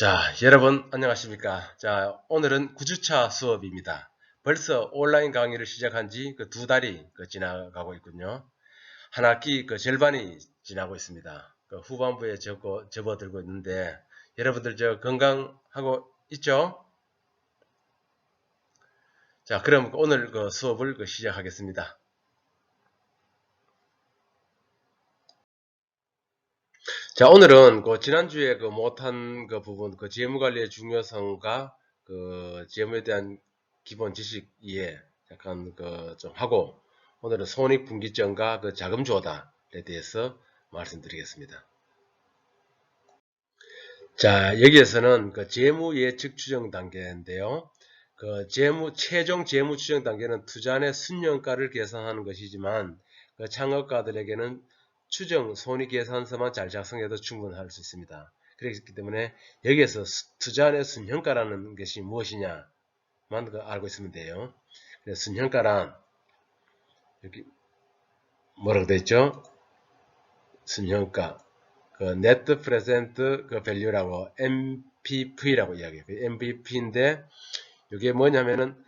자, 여러분 안녕하십니까? 자, 오늘은 9주차 수업입니다. 벌써 온라인 강의를 시작한 지 그 2달이 지나가고 있군요. 한 학기 절반이 지나고 있습니다. 후반부에 접어들고 있는데 여러분들 건강하고 있죠? 자, 그럼 오늘 수업을 시작하겠습니다. 자, 오늘은 지난주에 못한 부분, 재무관리의 중요성과 재무에 대한 기본 지식 이해 약간 좀 하고, 오늘은 손익분기점과 자금 조달에 대해서 말씀드리겠습니다. 자, 여기에서는 재무 예측 추정 단계인데요. 최종 재무 추정 단계는 투자의 순년가를 계산하는 것이지만, 창업가들에게는 추정 손익계산서만 잘 작성해도 충분할 수 있습니다. 그렇기 때문에 여기에서 투자의 순현가라는 것이 무엇이냐만 알고 있으면 돼요. 그래서 순현가란 여기 뭐라고 되어 있죠? 순현가 Net Present Value라고 MPV라고 이야기해요. MPV인데 이게 뭐냐면은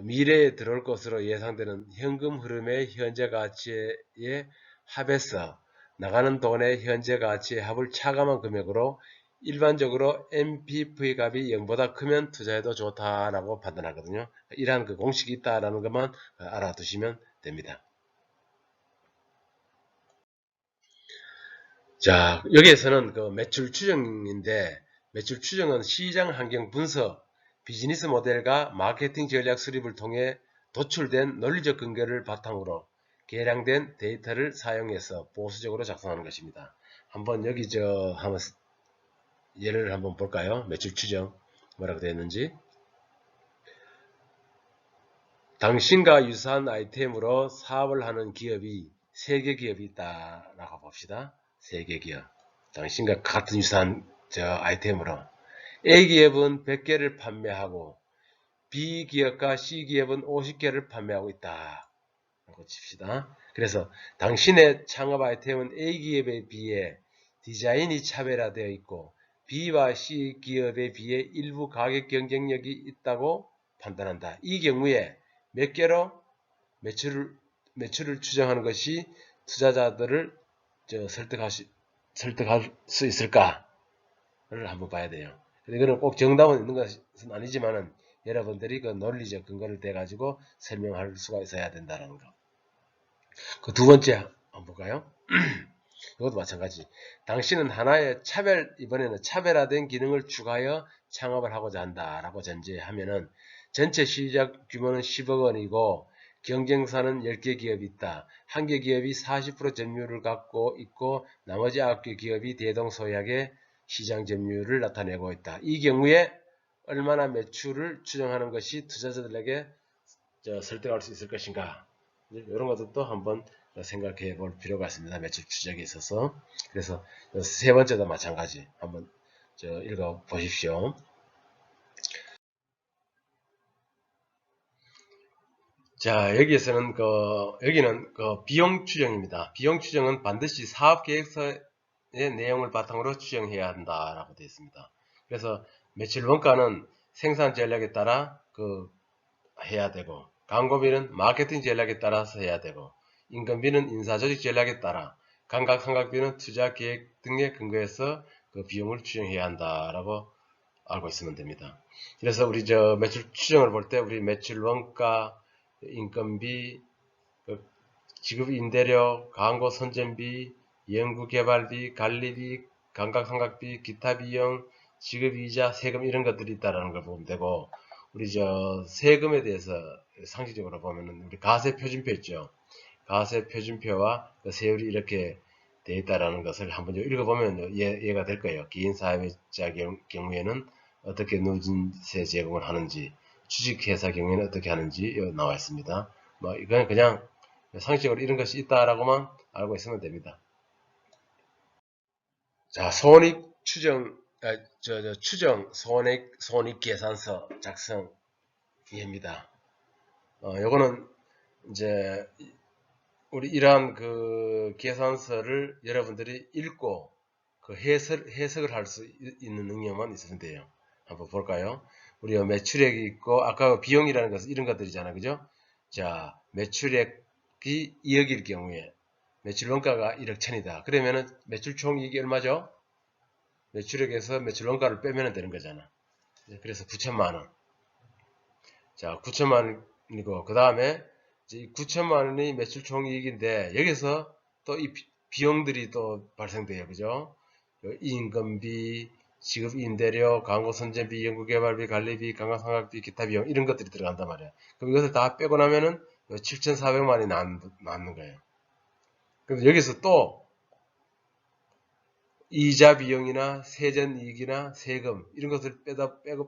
미래에 들어올 것으로 예상되는 현금 흐름의 현재 가치에 합해서 나가는 돈의 현재 가치의 합을 차감한 금액으로 일반적으로 MPV 값이 0보다 크면 투자해도 좋다라고 판단하거든요. 이러한 공식이 있다라는 것만 알아두시면 됩니다. 자, 여기에서는 매출 추정인데, 매출 추정은 시장 환경 분석, 비즈니스 모델과 마케팅 전략 수립을 통해 도출된 논리적 근거를 바탕으로 계량된 데이터를 사용해서 보수적으로 작성하는 것입니다. 한번 여기 한번 예를 한번 볼까요? 매출 추정 뭐라고 되어 있는지. 당신과 유사한 아이템으로 사업을 하는 기업이 3개 기업이 있다라고 봅시다. 3개 기업. 당신과 같은 유사한 아이템으로. A 기업은 100개를 판매하고 B 기업과 C 기업은 50개를 판매하고 있다. 라고 칩시다. 그래서 당신의 창업 아이템은 A 기업에 비해 디자인이 차별화되어 있고 B와 C 기업에 비해 일부 가격 경쟁력이 있다고 판단한다. 이 경우에 몇 개로 매출을 추정하는 것이 투자자들을 설득할 수 있을까를 한번 봐야 돼요. 이거는 꼭 정답은 있는 것은 아니지만은 여러분들이 논리적 근거를 대가지고 설명할 수가 있어야 된다는 거. 두 번째 한번 볼까요? 이것도 마찬가지. 당신은 하나의 이번에는 차별화된 기능을 추가하여 창업을 하고자 한다라고 전제하면은 전체 시작 규모는 10억 원이고 경쟁사는 10개 기업이 있다. 한 개 기업이 40% 점유율을 갖고 있고 나머지 9개 기업이 대동소이하게 시장 점유율을 나타내고 있다. 이 경우에 얼마나 매출을 추정하는 것이 투자자들에게 설득할 수 있을 것인가. 이런 것들도 한번 생각해 볼 필요가 있습니다. 매출 추적에 있어서. 그래서 세 번째도 마찬가지 한번 읽어 보십시오. 자, 여기에서는 여기는 비용 추정입니다. 비용 추정은 반드시 사업 계획서의 내용을 바탕으로 추정해야 한다라고 되어 있습니다. 그래서 매출 원가는 생산 전략에 따라 해야 되고, 광고비는 마케팅 전략에 따라서 해야 되고, 인건비는 인사조직 전략에 따라, 감가상각비는 투자 계획 등에 근거해서 비용을 추정해야 한다라고 알고 있으면 됩니다. 그래서 우리 매출 추정을 볼 때 우리 매출 원가, 인건비, 지급 임대료, 광고 선전비, 연구개발비, 관리비, 감가상각비, 기타 비용, 지급이자, 세금 이런 것들이 있다는 걸 보면 되고, 우리 세금에 대해서 상식적으로 보면은 우리 가세 표준표 있죠. 가세 표준표와 세율이 이렇게 되어 있다는 것을 한번 읽어보면 이해가 될 거예요. 개인사업자 경우에는 어떻게 누진세 제공을 하는지, 주식회사 경우에는 어떻게 하는지 나와 있습니다. 뭐 이건 그냥 상식적으로 이런 것이 있다라고만 알고 있으면 됩니다. 자, 손익 추정, 추정 손익 계산서 작성 이해입니다. 요거는 이제 우리 이러한 계산서를 여러분들이 읽고 그 해석을 할 수 있는 능력만 있으면 돼요. 한번 볼까요? 우리가 매출액이 있고, 아까 비용이라는 것은 이런 것들이잖아. 그죠? 자, 매출액이 2억일 경우에, 매출 원가가 1억 천이다. 그러면은 매출 총이익이 얼마죠? 매출액에서 매출 원가를 빼면 되는 거잖아. 그래서 9천만 원. 자, 9천만 원이고, 그 다음에 9천만 원이 매출 총이익인데, 여기서 또 이 비용들이 또 발생돼요. 그죠? 인건비, 지급 임대료, 광고 선전비, 연구개발비, 관리비, 관광상각비, 기타 비용 이런 것들이 들어간단 말이야. 그럼 이것을 다 빼고 나면은 7,400만 원이 남는 거예요. 그럼 여기서 또 이자 비용이나 세전이익이나 세금 이런 것을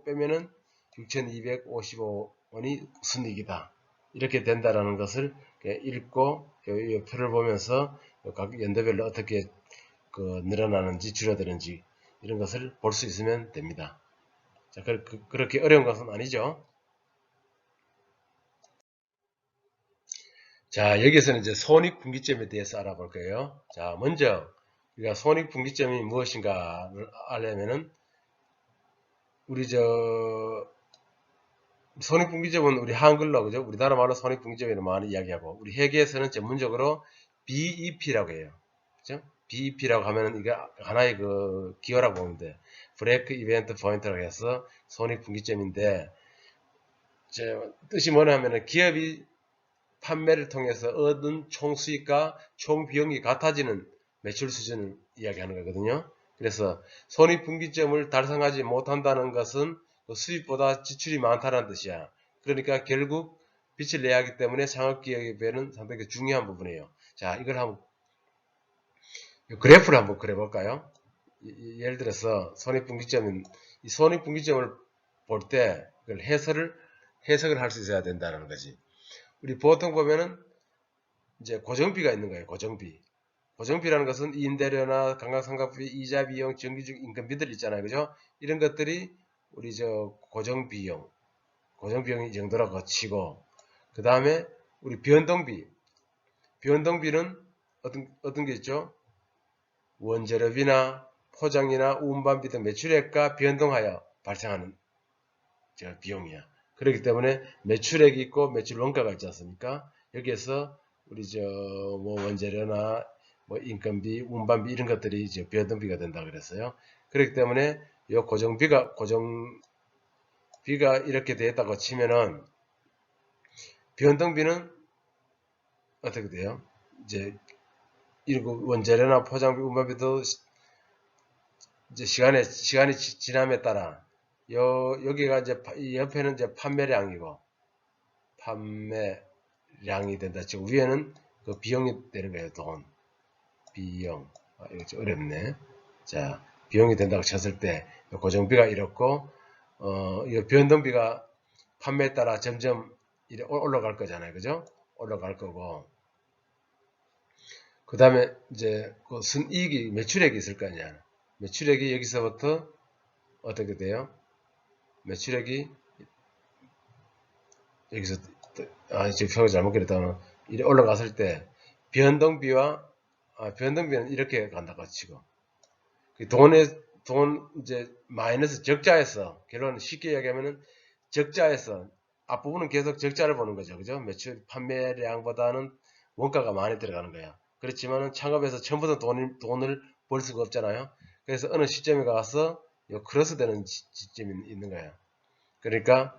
빼면은 6,255원이 순이익이다. 이렇게 된다라는 것을 읽고 이 표를 보면서 각 연도별로 어떻게 늘어나는지 줄어드는지 이런 것을 볼 수 있으면 됩니다. 자, 그렇게 어려운 것은 아니죠. 자, 여기서는 이제 손익분기점에 대해서 알아볼 거예요. 자, 먼저 우리가 손익분기점이 무엇인가를 알려면은 우리 손익분기점은 우리 한글로 그죠? 우리나라 말로 손익분기점이라고 많이 이야기하고 우리 회계에서는 전문적으로 BEP라고 해요. 그죠? BEP라고 하면은 이게 하나의 그 기호라고 보면 돼. 브레이크 이벤트 포인트라고 해서 손익분기점인데 뜻이 뭐냐 하면은 기업이 판매를 통해서 얻은 총수익과 총비용이 같아지는 매출 수준을 이야기하는 거거든요. 그래서 손익분기점을 달성하지 못한다는 것은 수입보다 지출이 많다는 뜻이야. 그러니까 결국 빚을 내야 하기 때문에 상업기업에는 상당히 중요한 부분이에요. 자, 이걸 한번 그래프를 한번 그려볼까요? 예를 들어서 손익분기점은 이 손익분기점을 볼 때 그걸 해석을 할 수 있어야 된다는 거지. 우리 보통 보면은 이제 고정비가 있는 거예요. 고정비. 고정비라는 것은 임대료나 관광상각비, 이자 비용, 정기적 인건비들 있잖아요. 그죠? 이런 것들이 우리 고정비용, 고정비용이 이 정도라고 치고, 그 다음에 우리 변동비. 변동비는 어떤 게 있죠? 원재료비나 포장이나 운반비 등 매출액과 변동하여 발생하는 비용이야. 그렇기 때문에 매출액이 있고 매출 원가가 있지 않습니까? 여기에서 우리 뭐 원재료나 뭐 인건비, 운반비 이런 것들이 변동비가 된다 그랬어요. 그렇기 때문에 이 고정비가 이렇게 되었다고 치면은 변동비는 어떻게 돼요? 이제 이런 원재료나 포장비, 운반비도 이제 시간이 지남에 따라 여기가 이제 옆에는 이제 판매량이고 판매량이 된다. 즉 위에는 그 비용이 되는 거예요. 돈 비용 이거 좀 어렵네. 자, 비용이 된다고 쳤을 때 고정비가 이렇고 이 변동비가 판매에 따라 점점 올라갈 거잖아요. 그죠? 올라갈 거고 그 다음에 이제 그 순이익이 매출액이 있을 거 아니야. 매출액이 여기서부터 어떻게 돼요? 매출액이 여기서 지금 표가 잘못 그렸다면 이렇게 올라갔을 때 변동비는 이렇게 간다고 치고 돈 이제 마이너스 적자에서 결론은 쉽게 이야기하면은 적자에서 앞부분은 계속 적자를 보는 거죠. 그죠? 매출 판매량보다는 원가가 많이 들어가는 거야. 그렇지만은 창업에서 처음부터 돈을 벌 수가 없잖아요. 그래서 어느 시점에 가서 크로스 되는 시점이 있는 거야. 그러니까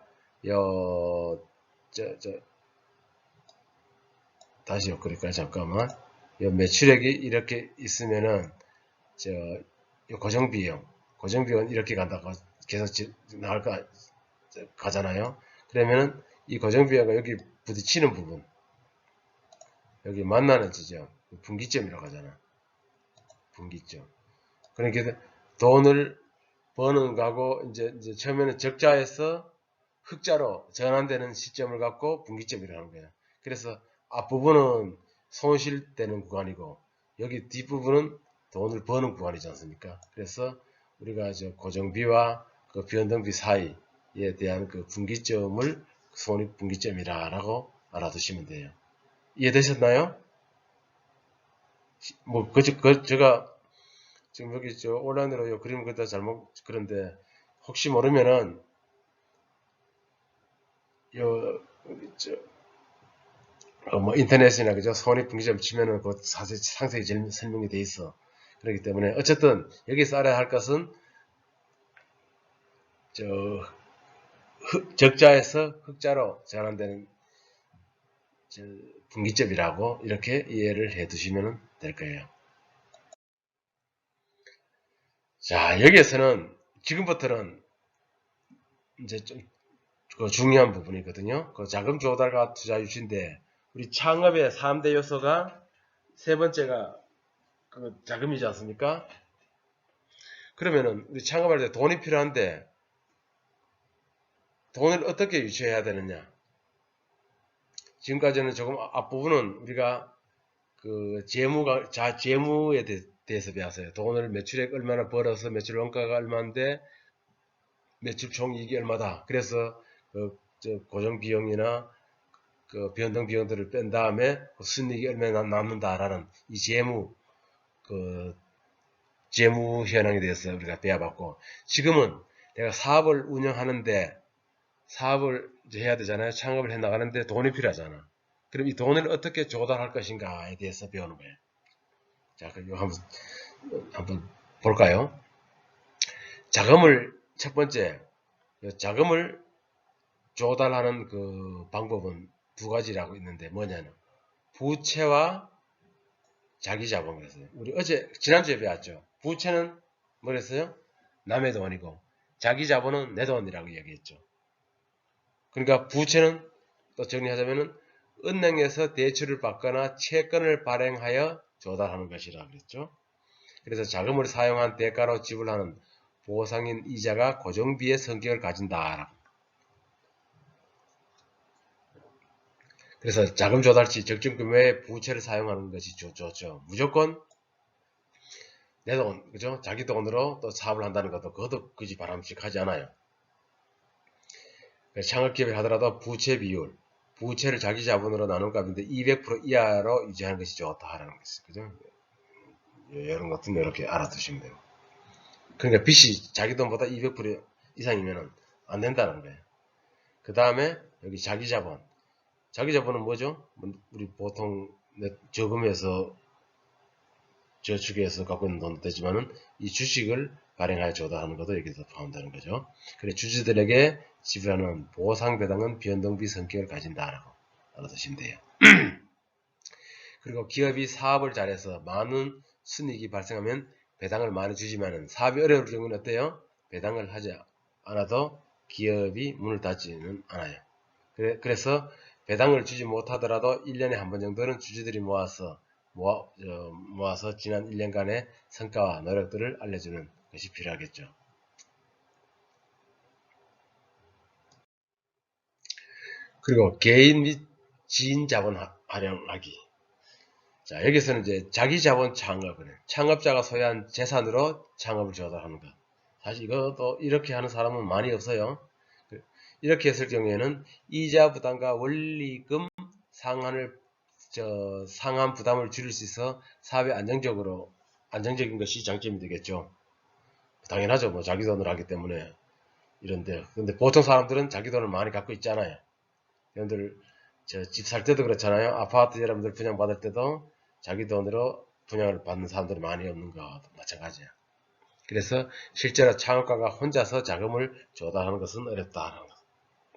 다시요. 그러니까 잠깐만. 매출액이 이렇게 있으면은 고정비용 이렇게 간다고 계속 가잖아요. 그러면은 이 고정비용과 여기 부딪히는 부분, 여기 만나는 지점, 분기점이라고 하잖아. 분기점. 그러니까 돈을 버는 거하고 이제 처음에는 적자에서 흑자로 전환되는 시점을 갖고 분기점이라는 거야. 그래서 앞부분은 손실되는 구간이고 여기 뒷부분은 돈을 버는 구간이지 않습니까? 그래서 우리가 고정비와 그 변동비 사이에 대한 그 분기점을 손익분기점이라고 알아두시면 돼요. 이해되셨나요? 뭐 제가 지금 여기 저 온라인으로 요 그림 그다 잘못 그런데 혹시 모르면은 요 뭐 인터넷이나 그죠 손익분기점 치면은 그 상세히 설명이 돼 있어. 그렇기 때문에 어쨌든 여기서 알아야 할 것은 저 적자에서 흑자로 전환되는 분기점이라고 이렇게 이해를 해 두시면 될 거예요. 자, 여기에서는 지금부터는 이제 좀 그 중요한 부분이거든요. 그 자금 조달과 투자 유치인데 우리 창업의 3대 요소가 세 번째가 그 자금이지 않습니까? 그러면은 우리 창업할 때 돈이 필요한데 돈을 어떻게 유치해야 되느냐? 지금까지는 조금 앞부분은 우리가 그 재무에 대해서 배웠어요. 돈을 매출액 얼마나 벌어서 매출 원가가 얼마인데 매출 총이익이 얼마다. 그래서 그 고정 비용이나 그 변동 비용들을 뺀 다음에 그 순이익이 얼마나 남는다라는 이 그 재무 현황에 대해서 우리가 배워봤고 지금은 내가 사업을 운영하는데 사업을 해야 되잖아요. 창업을 해 나가는데 돈이 필요하잖아. 그럼 이 돈을 어떻게 조달할 것인가에 대해서 배우는 거예요. 자, 그럼 한번 볼까요? 첫 번째, 자금을 조달하는 그 방법은 두 가지라고 있는데 뭐냐면 부채와 자기자본 그랬어요. 우리 지난주에 배웠죠. 부채는 뭐랬어요? 남의 돈이고 자기자본은 내 돈이라고 이야기했죠. 그러니까 부채는 또 정리하자면은 은행에서 대출을 받거나 채권을 발행하여 조달하는 것이라 그랬죠. 그래서 자금을 사용한 대가로 지불하는 보상인 이자가 고정비의 성격을 가진다. 그래서 자금 조달 시 적정금 외에 부채를 사용하는 것이 좋죠. 무조건 내 돈, 그죠? 자기 돈으로 또 사업을 한다는 것도 그것도 그지 바람직하지 않아요. 창업기업을 하더라도 부채 비율, 부채를 자기 자본으로 나눈 값인데 200% 이하로 유지하는 것이 좋다라는 것이 그죠? 이런 것들은 이렇게 알아두시면 돼요. 그러니까 빚이 자기 돈보다 200% 이상이면 안 된다는 거예요. 그 다음에 여기 자기 자본. 자기 자본은 뭐죠? 우리 보통 저금해서 저축해서 갖고 있는 돈도 되지만은 이 주식을 발행하여 조달하는 것도 여기서 포함되는 거죠. 그래 주주들에게 지불하는 보상 배당은 변동비 성격을 가진다라고 알아두시면 돼요. 그리고 기업이 사업을 잘해서 많은 순이익이 발생하면 배당을 많이 주지만은 사업이 어려울 경우는 어때요? 배당을 하지 않아도 기업이 문을 닫지는 않아요. 그래서 배당을 주지 못하더라도 1년에 한 번 정도는 주주들이 모아서 지난 1년간의 성과와 노력들을 알려주는 것이 필요하겠죠. 그리고 개인 및 지인 자본 활용하기. 자, 여기서는 이제 자기 자본 창업을 창업자가 소유한 재산으로 창업을 조달하는 것. 사실 이것도 이렇게 하는 사람은 많이 없어요. 이렇게 했을 경우에는 이자 부담과 원리금 상한 부담을 줄일 수 있어 사업이 안정적인 것이 장점이 되겠죠. 당연하죠. 뭐 자기 돈으로 하기 때문에 이런데. 근데 보통 사람들은 자기 돈을 많이 갖고 있잖아요. 여러분들 집 살 때도 그렇잖아요. 아파트 여러분들 분양받을 때도 자기 돈으로 분양을 받는 사람들이 많이 없는 거와도 마찬가지야. 그래서 실제로 창업가가 혼자서 자금을 조달하는 것은 어렵다.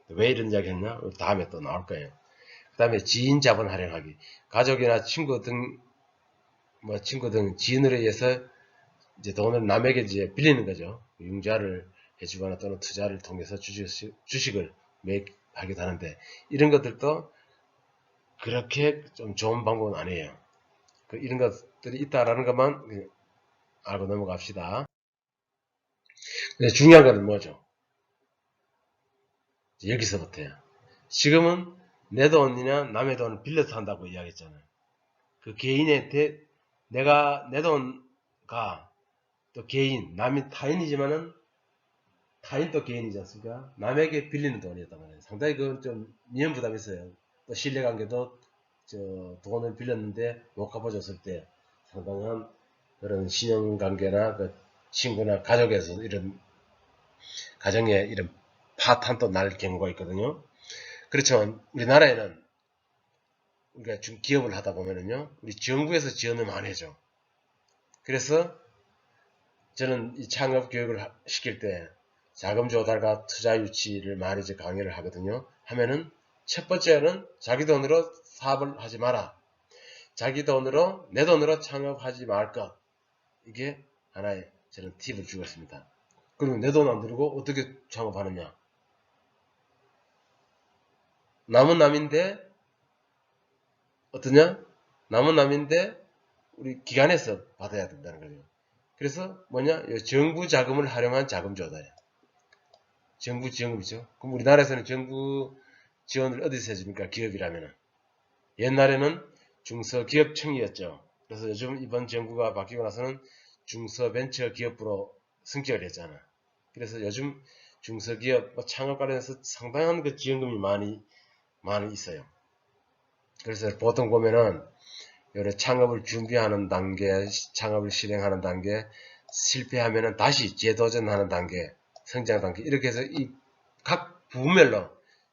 왜 이런 이야기 했냐? 다음에 또 나올 거예요. 그 다음에 지인 자본 활용하기. 가족이나 친구 등 지인으로 의해서 이제 돈을 남에게 이제 빌리는 거죠. 융자를 해주거나 또는 투자를 통해서 주식을 매입하기도 하는데 이런 것들도 그렇게 좀 좋은 방법은 아니에요. 이런 것들이 있다라는 것만 알고 넘어갑시다. 근데 중요한 것은 뭐죠? 여기서부터야. 지금은 내 돈이나 남의 돈을 빌려서 한다고 이야기했잖아요. 그 내 돈과 또 남이 타인이지만은 타인 또 개인이지 않습니까? 남에게 빌리는 돈이었단 말이에요. 상당히 그건 좀 위험 부담이 있어요. 또 신뢰관계도 돈을 빌렸는데 못 갚아줬을 때 상당한 그런 신용관계나 그 친구나 가족에서 이런 가정에 이런 파탄도 날 경우가 있거든요. 그렇지만 우리나라에는 우리가 좀 기업을 하다 보면은요, 우리 정부에서 지원을 많이 해줘. 그래서 저는 이 창업 교육을 시킬 때 자금 조달과 투자 유치를 많이 이제 강의를 하거든요. 하면은 첫 번째는 자기 돈으로 사업을 하지 마라. 자기 돈으로, 내 돈으로 창업하지 말 것. 이게 하나의 저는 팁을 주고 있습니다. 그리고 내 돈 안 들고 어떻게 창업하느냐. 남은 남인데, 어떠냐? 남은 남인데, 우리 기관에서 받아야 된다는 거죠. 그래서 뭐냐? 정부 자금을 활용한 자금 조달이야. 정부 지원금이죠. 그럼 우리나라에서는 정부 지원을 어디서 해줍니까? 기업이라면은. 옛날에는 중소기업청이었죠. 그래서 요즘 이번 정부가 바뀌고 나서는 중소벤처기업부로 승격을 했잖아. 그래서 요즘 중소기업 창업 관련해서 상당한 그 지원금이 많이 있어요. 그래서 보통 보면은 요래 창업을 준비하는 단계, 창업을 실행하는 단계, 실패하면은 다시 재도전하는 단계, 성장 단계 이렇게 해서 이 각 부문별로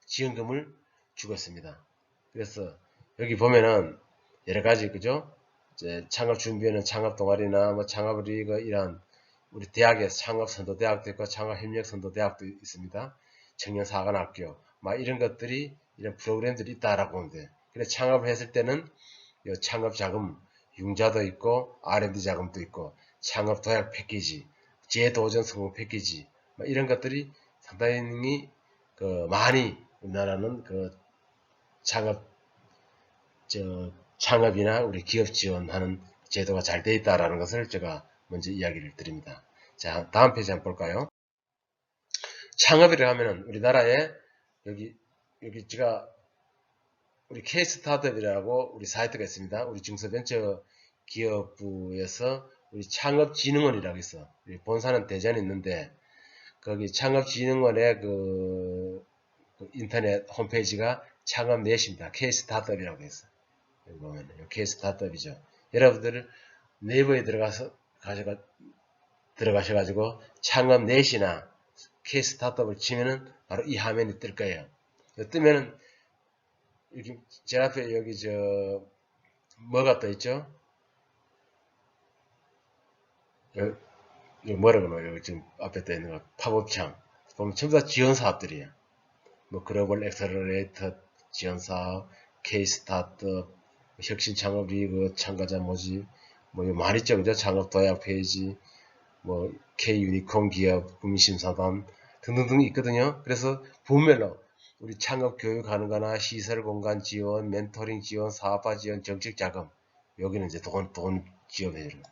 지원금을 주고 있습니다. 그래서 여기 보면은 여러 가지 그죠? 이제 창업 준비하는 창업 동아리나 뭐 창업 리그 이런 우리 대학에서 창업 선도 대학도 있고 창업 협력 선도 대학도 있습니다. 청년 사관학교 막 이런 것들이 이런 프로그램들이 있다라고 보면 돼. 그래서 창업을 했을 때는 창업 자금 융자도 있고 R&D 자금도 있고 창업 도약 패키지, 재도전 성공 패키지 뭐 이런 것들이 상당히 많이 우리나라는 창업 창업이나 우리 기업 지원하는 제도가 잘 되어 있다라는 것을 제가 먼저 이야기를 드립니다. 자, 다음 페이지 한번 볼까요? 창업이라 하면은 우리나라에 여기 제가 우리 K-스타트업이라고 우리 사이트가 있습니다. 우리 중소벤처기업부에서 우리 창업진흥원이라고 있어. 우리 본사는 대전에 있는데 거기 창업진흥원의 그 인터넷 홈페이지가 창업넷입니다. K-스타트업이라고 했어. 여기 보면 K-스타트업이죠. 여러분들 네이버에 들어가셔가지고 창업넷이나 K-스타트업을 치면은 바로 이 화면이 뜰 거예요. 뜨면은 여기 제 앞에 여기 뭐가 떠 있죠? 여기 뭐라 그러나 여기 지금 앞에 떠 있는 거 팝업창 보면 전부 다 지원 사업들이에요. 뭐 글로벌 엑셀러레이터 지원 사업, K-스타트업, 혁신 창업 리그 참가자 모집, 뭐 이거 많이 있죠, 그죠? 창업 도약 페이지, 뭐 K 유니콘 기업 구민심사단 등등등 있거든요. 그래서 부문별로 우리 창업 교육하는 거나 시설 공간 지원, 멘토링 지원, 사업화 지원, 정책 자금 여기는 이제 돈 지원해주는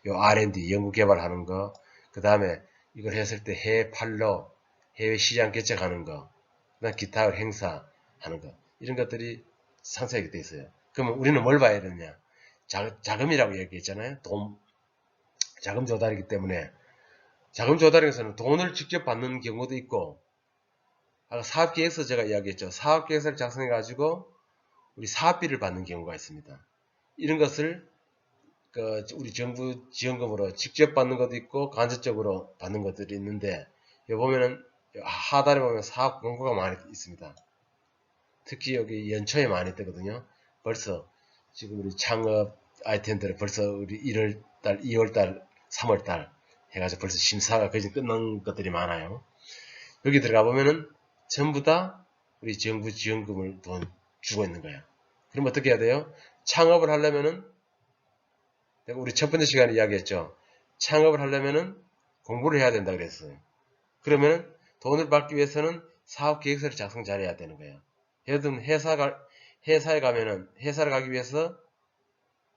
요 R&D 연구 개발하는 거, 그 다음에 이걸 했을 때 해외 팔로 해외 시장 개척하는 거, 그다음 기타 행사 하는 거 이런 것들이 상세하게 돼 있어요. 그러면 우리는 뭘 봐야 되느냐? 자금이라고 얘기했잖아요. 자금 조달이기 때문에 자금 조달에서는 돈을 직접 받는 경우도 있고, 아까 사업계획서 제가 이야기했죠. 사업계획서를 작성해 가지고 우리 사업비를 받는 경우가 있습니다. 이런 것을 우리 정부 지원금으로 직접 받는 것도 있고 간접적으로 받는 것들이 있는데, 여기 보면은 하단에 보면 사업 공고가 많이 있습니다. 특히 여기 연초에 많이 뜨거든요. 벌써 지금 우리 창업 아이템들을 벌써 우리 1월달, 2월달, 3월달 해가지고 벌써 심사가 거의 끝난 것들이 많아요. 여기 들어가 보면은 전부 다 우리 정부 지원금을 돈 주고 있는 거야. 그럼 어떻게 해야 돼요? 창업을 하려면은 내가 우리 첫 번째 시간에 이야기했죠. 창업을 하려면은 공부를 해야 된다 그랬어요. 그러면은 돈을 받기 위해서는 사업 계획서를 작성 잘해야 되는 거예요. 예를 들면 회사에 가면은 회사를 가기 위해서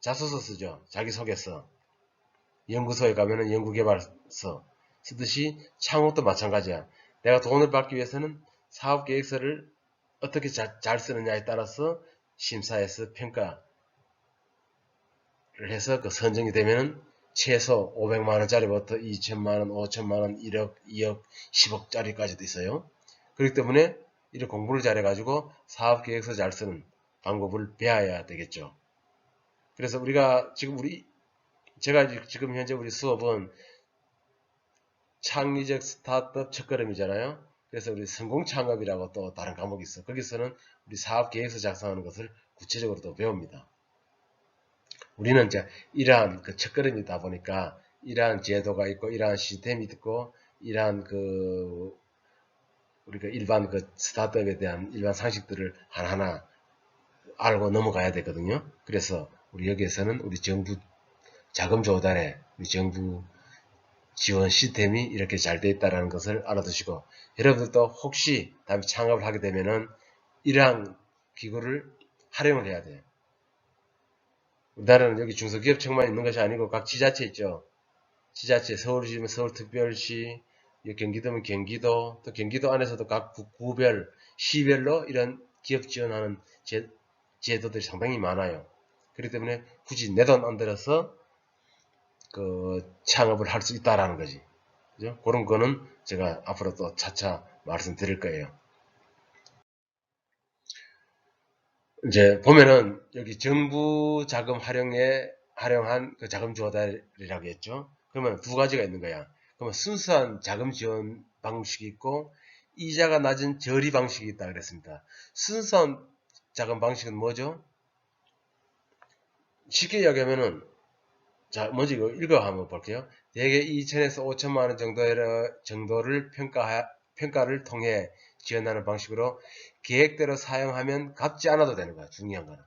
자소서 쓰죠. 자기소개서. 연구소에 가면은 연구개발서 쓰듯이 창업도 마찬가지야. 내가 돈을 받기 위해서는 사업계획서를 어떻게 잘 쓰느냐에 따라서 심사해서 평가를 해서 선정이 되면은 최소 500만원짜리부터 2천만원, 5천만원, 1억, 2억, 10억짜리까지도 있어요. 그렇기 때문에 이런 공부를 잘해가지고 사업계획서 잘 쓰는 방법을 배워야 되겠죠. 그래서 우리가 지금 우리 제가 지금 현재 우리 수업은 창의적 스타트업 첫걸음이잖아요. 그래서 우리 성공 창업이라고 또 다른 과목이 있어. 거기서는 우리 사업 계획서 작성하는 것을 구체적으로 또 배웁니다. 우리는 이제 이러한 그 첫걸음이다 보니까 이러한 제도가 있고 이러한 시스템이 있고 이러한 그 우리가 일반 그 스타트업에 대한 일반 상식들을 하나하나 알고 넘어가야 되거든요. 그래서 우리 여기에서는 우리 정부 자금 조달에 우리 정부 지원 시스템이 이렇게 잘 되어 있다는 것을 알아두시고 여러분들도 혹시 다음에 창업을 하게 되면은 이러한 기구를 활용을 해야 돼요. 우리나라는 여기 중소기업청만 있는 것이 아니고 각 지자체 있죠. 지자체, 서울시면 서울특별시, 경기도면 경기도, 또 경기도 안에서도 각 구별, 시별로 이런 기업 지원하는 제도들이 상당히 많아요. 그렇기 때문에 굳이 내 돈 안 들어서 그 창업을 할 수 있다라는 거지. 그죠? 그런 거는 제가 앞으로 또 차차 말씀드릴 거예요. 이제 보면은 여기 정부 자금 활용한 그 자금 조달이라고 했죠. 그러면 두 가지가 있는 거야. 그러면 순수한 자금 지원 방식이 있고 이자가 낮은 저리 방식이 있다 그랬습니다. 순수한 자금 방식은 뭐죠? 쉽게 이야기하면은 자, 먼저 이거 읽어 한번 볼게요. 대개 2천에서 5천만 원 정도를 평가를 통해 지원하는 방식으로 계획대로 사용하면 갚지 않아도 되는 거야. 중요한 거는.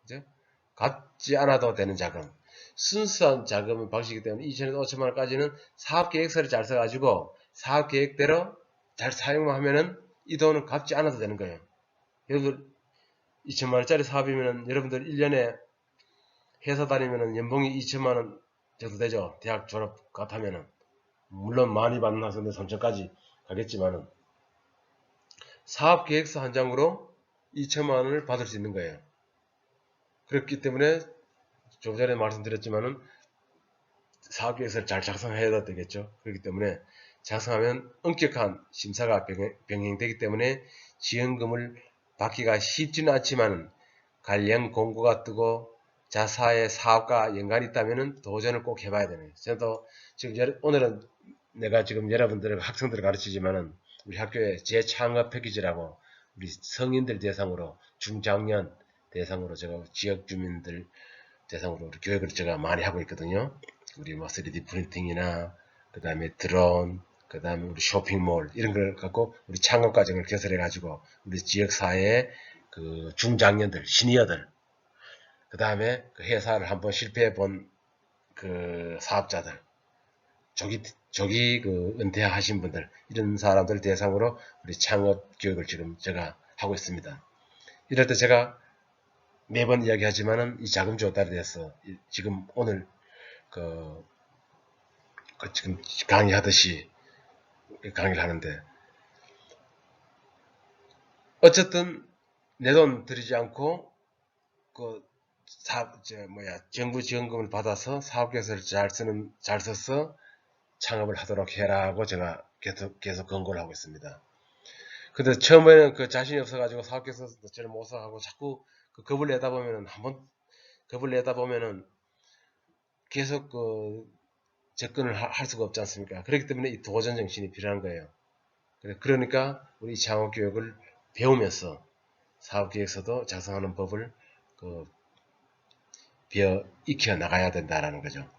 그죠? 갚지 않아도 되는 자금. 순수한 자금 방식이기 때문에 2천에서 5천만 원까지는 사업계획서를 잘 써가지고 사업계획대로 잘 사용만 하면은 이 돈은 갚지 않아도 되는 거예요. 여러분들 2천만 원짜리 사업이면 여러분들 1년에 회사 다니면은 연봉이 2천만 원 정도 되죠. 대학 졸업 같으면은. 물론 많이 받는 학생들 3천까지 가겠지만은 사업계획서 한 장으로 2천만 원을 받을 수 있는 거예요. 그렇기 때문에 좀 전에 말씀드렸지만은 사업계획서를 잘 작성해야 되겠죠. 그렇기 때문에 작성하면 엄격한 심사가 병행되기 때문에 지원금을 받기가 쉽지는 않지만 관련 공고가 뜨고 자사의 사업과 연관이 있다면 도전을 꼭 해봐야 되네요. 저도 지금 오늘은 내가 지금 여러분들 학생들을 가르치지만은 우리 학교에 재창업 패키지라고 우리 성인들 대상으로 중장년 대상으로 제가 지역 주민들 대상으로 우리 교육을 제가 많이 하고 있거든요. 우리 뭐 3D 프린팅이나 그 다음에 드론, 그 다음에 우리 쇼핑몰 이런 걸 갖고 우리 창업 과정을 개설해 가지고 우리 지역 사회의 그 중장년들, 시니어들, 그 다음에 그 회사를 한번 실패해 본 그 사업자들, 조기 그 은퇴하신 분들 이런 사람들 대상으로 우리 창업 교육을 지금 제가 하고 있습니다. 이럴 때 제가 매번 이야기하지만은 이 자금 조달에 대해서 지금 오늘 그 지금 강의하듯이 강의를 하는데 어쨌든 내 돈 들이지 않고 그 정부 지원금을 받아서 사업계획서를 잘 써서 창업을 하도록 해라고 제가 계속 권고를 하고 있습니다. 근데 처음에는 그 자신이 없어가지고 사업계획서도 잘 못 써가고 자꾸 그 겁을 내다 보면은 한번 겁을 내다 보면은 계속 그 접근을 할 수가 없지 않습니까? 그렇기 때문에 이 도전 정신이 필요한 거예요. 그러니까 우리 창업교육을 배우면서 사업계획서도 작성하는 법을 그 익혀 나가야 된다라는 거죠.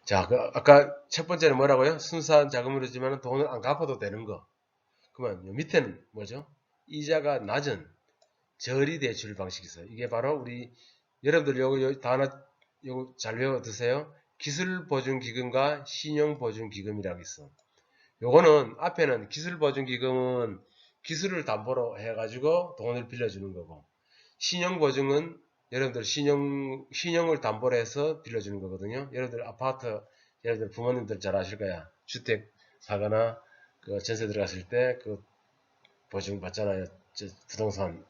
자, 아까 첫 번째는 뭐라고요? 순수한 자금으로지만 돈을 안 갚아도 되는 거. 그러면 밑에는 뭐죠? 이자가 낮은 저리 대출 방식이 있어요. 이게 바로 우리 여러분들 요거 다 하나 요거 잘 외워 두세요. 기술보증기금과 신용보증기금이라고 있어. 요거는 앞에는 기술보증기금은 기술을 담보로 해가지고 돈을 빌려주는 거고 신용보증은 여러분들 신용을 담보로 해서 빌려주는 거거든요. 여러분들 아파트, 여러분들 부모님들 잘 아실 거야. 주택 사거나 그 전세 들어갔을 때 그 보증 받잖아요. 부동산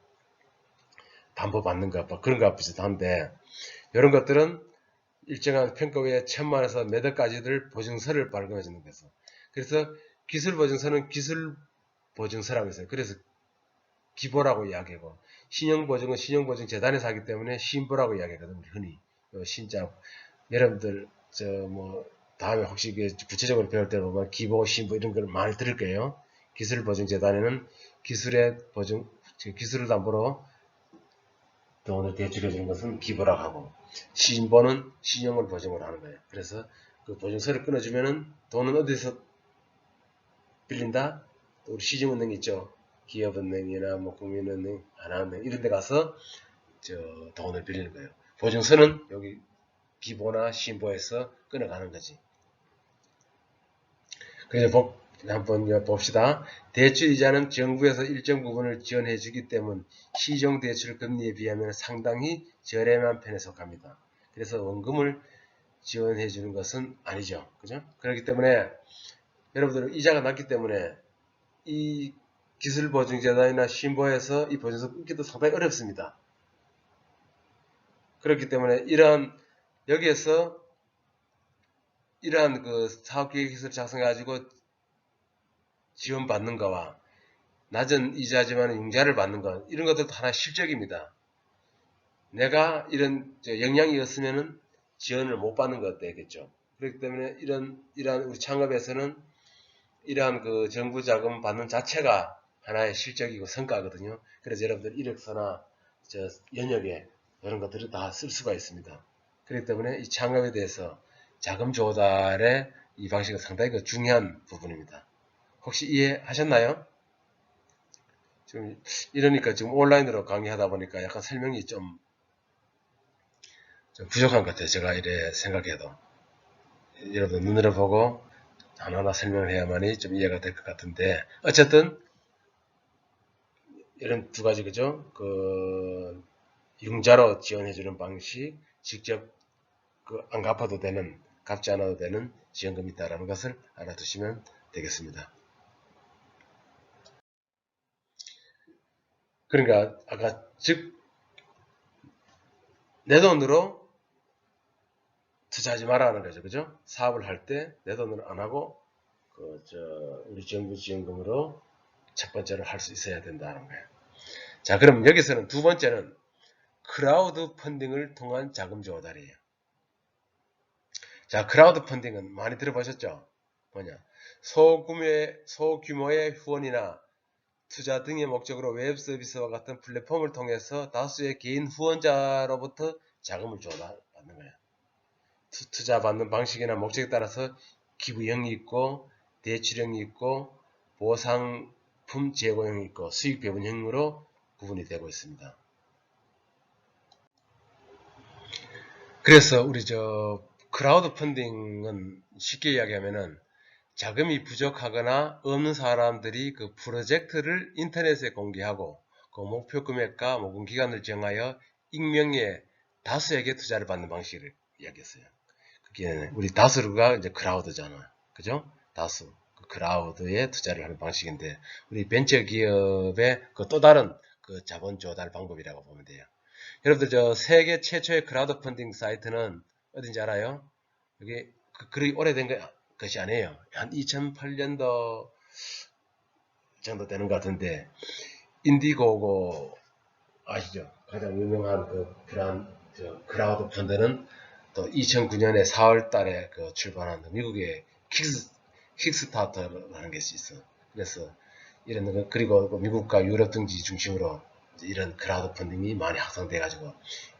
담보 받는 거, 뭐 그런 거 비슷한데 이런 것들은 일정한 평가 후에 1,000만에서 몇 억까지들 보증서를 발급해 주는 거죠. 그래서 기술보증서는 기술보증서라고 있어요. 그래서 기보라고 이야기하고 신용보증은 신용보증재단에서 하기 때문에 신보라고 이야기하거든요. 흔히 신자 여러분들 저 뭐 다음에 혹시 구체적으로 배울 때 보면 기보, 신보 이런 걸 많이 들을 거예요. 기술보증재단에는 기술의 보증, 기술을 담보로 돈을 대출해 주는 것은 기보라고 하고, 신보는 신용을 보증을 하는 거예요. 그래서 그 보증서를 끊어주면은 돈은 어디서 빌린다? 또 우리 시중은행 있죠. 기업은행이나 뭐 국민은행, 하나은행 이런 데 가서 저 돈을 빌리는 거예요. 보증서는 여기 기보나 신보에서 끊어가는 거지. 그래서 한번 봅시다. 대출이자는 정부에서 일정 부분을 지원해 주기 때문에 시중대출 금리에 비하면 상당히 저렴한 편에 속합니다. 그래서 원금을 지원해 주는 것은 아니죠. 그죠? 그렇기 때문에 여러분들은 이자가 낮기 때문에 이 기술보증재단이나 신보에서 이 보증서 끊기도 상당히 어렵습니다. 그렇기 때문에 여기에서 이러한 그 사업계획서를 작성해가지고 지원받는 거와 낮은 이자지만 융자를 받는 것, 이런 것들도 하나의 실적입니다. 내가 이런 역량이 없으면은 지원을 못 받는 것 되겠죠. 그렇기 때문에 이러한 우리 창업에서는 이러한 그 정부 자금 받는 자체가 하나의 실적이고 성과거든요. 그래서 여러분들 이력서나 저 연역에 이런 것들을 다 쓸 수가 있습니다. 그렇기 때문에 이 창업에 대해서 자금 조달의 이 방식은 상당히 그 중요한 부분입니다. 혹시 이해하셨나요? 지금 이러니까 지금 온라인으로 강의하다 보니까 약간 설명이 좀 부족한 것 같아요. 제가 이래 생각해도. 여러분 눈으로 보고 하나하나 설명을 해야만이 좀 이해가 될 것 같은데, 어쨌든 이런 두 가지, 그죠? 그 융자로 지원해주는 방식, 직접 안 갚아도 되는, 갚지 않아도 되는 지원금이 있다는 것을 알아두시면 되겠습니다. 그러니까 아까 즉 내 돈으로 투자하지 말라는 거죠. 그죠? 사업을 할 때 내 돈으로 안 하고 우리 정부 지원금으로 첫 번째로 할 수 있어야 된다는 거예요. 자, 그럼 여기서는 두 번째는 크라우드 펀딩을 통한 자금 조달이에요. 자, 크라우드 펀딩은 많이 들어보셨죠? 뭐냐? 소규모의 후원이나 투자 등의 목적으로 웹 서비스와 같은 플랫폼을 통해서 다수의 개인 후원자로부터 자금을 조달받는 거예요. 투자 받는 방식이나 목적에 따라서 기부형이 있고, 대출형이 있고, 보상품 제공형이 있고, 수익 배분형으로 구분이 되고 있습니다. 그래서 우리 크라우드 펀딩은 쉽게 이야기하면은 자금이 부족하거나 없는 사람들이 그 프로젝트를 인터넷에 공개하고 그 목표 금액과 모금 기간을 정하여 익명의 다수에게 투자를 받는 방식을 이야기했어요. 그게 우리 다수가 이제 크라우드잖아. 그죠? 다수. 그 크라우드에 투자를 하는 방식인데 우리 벤처 기업의 그 또 다른 그 자본 조달 방법이라고 보면 돼요. 여러분들 세계 최초의 크라우드 펀딩 사이트는 어딘지 알아요? 이게 그리 오래된 것이 아니에요. 한 2008년도 정도 되는 것 같은데 인디고고 아시죠? 가장 유명한 크라우드 펀드는 또 2009년에 4월 달에 출발한 미국의 킥스타터라는 것이 있어. 그래서 그리고 미국과 유럽 등지 중심으로 이런 크라우드 펀딩이 많이 확산돼가지고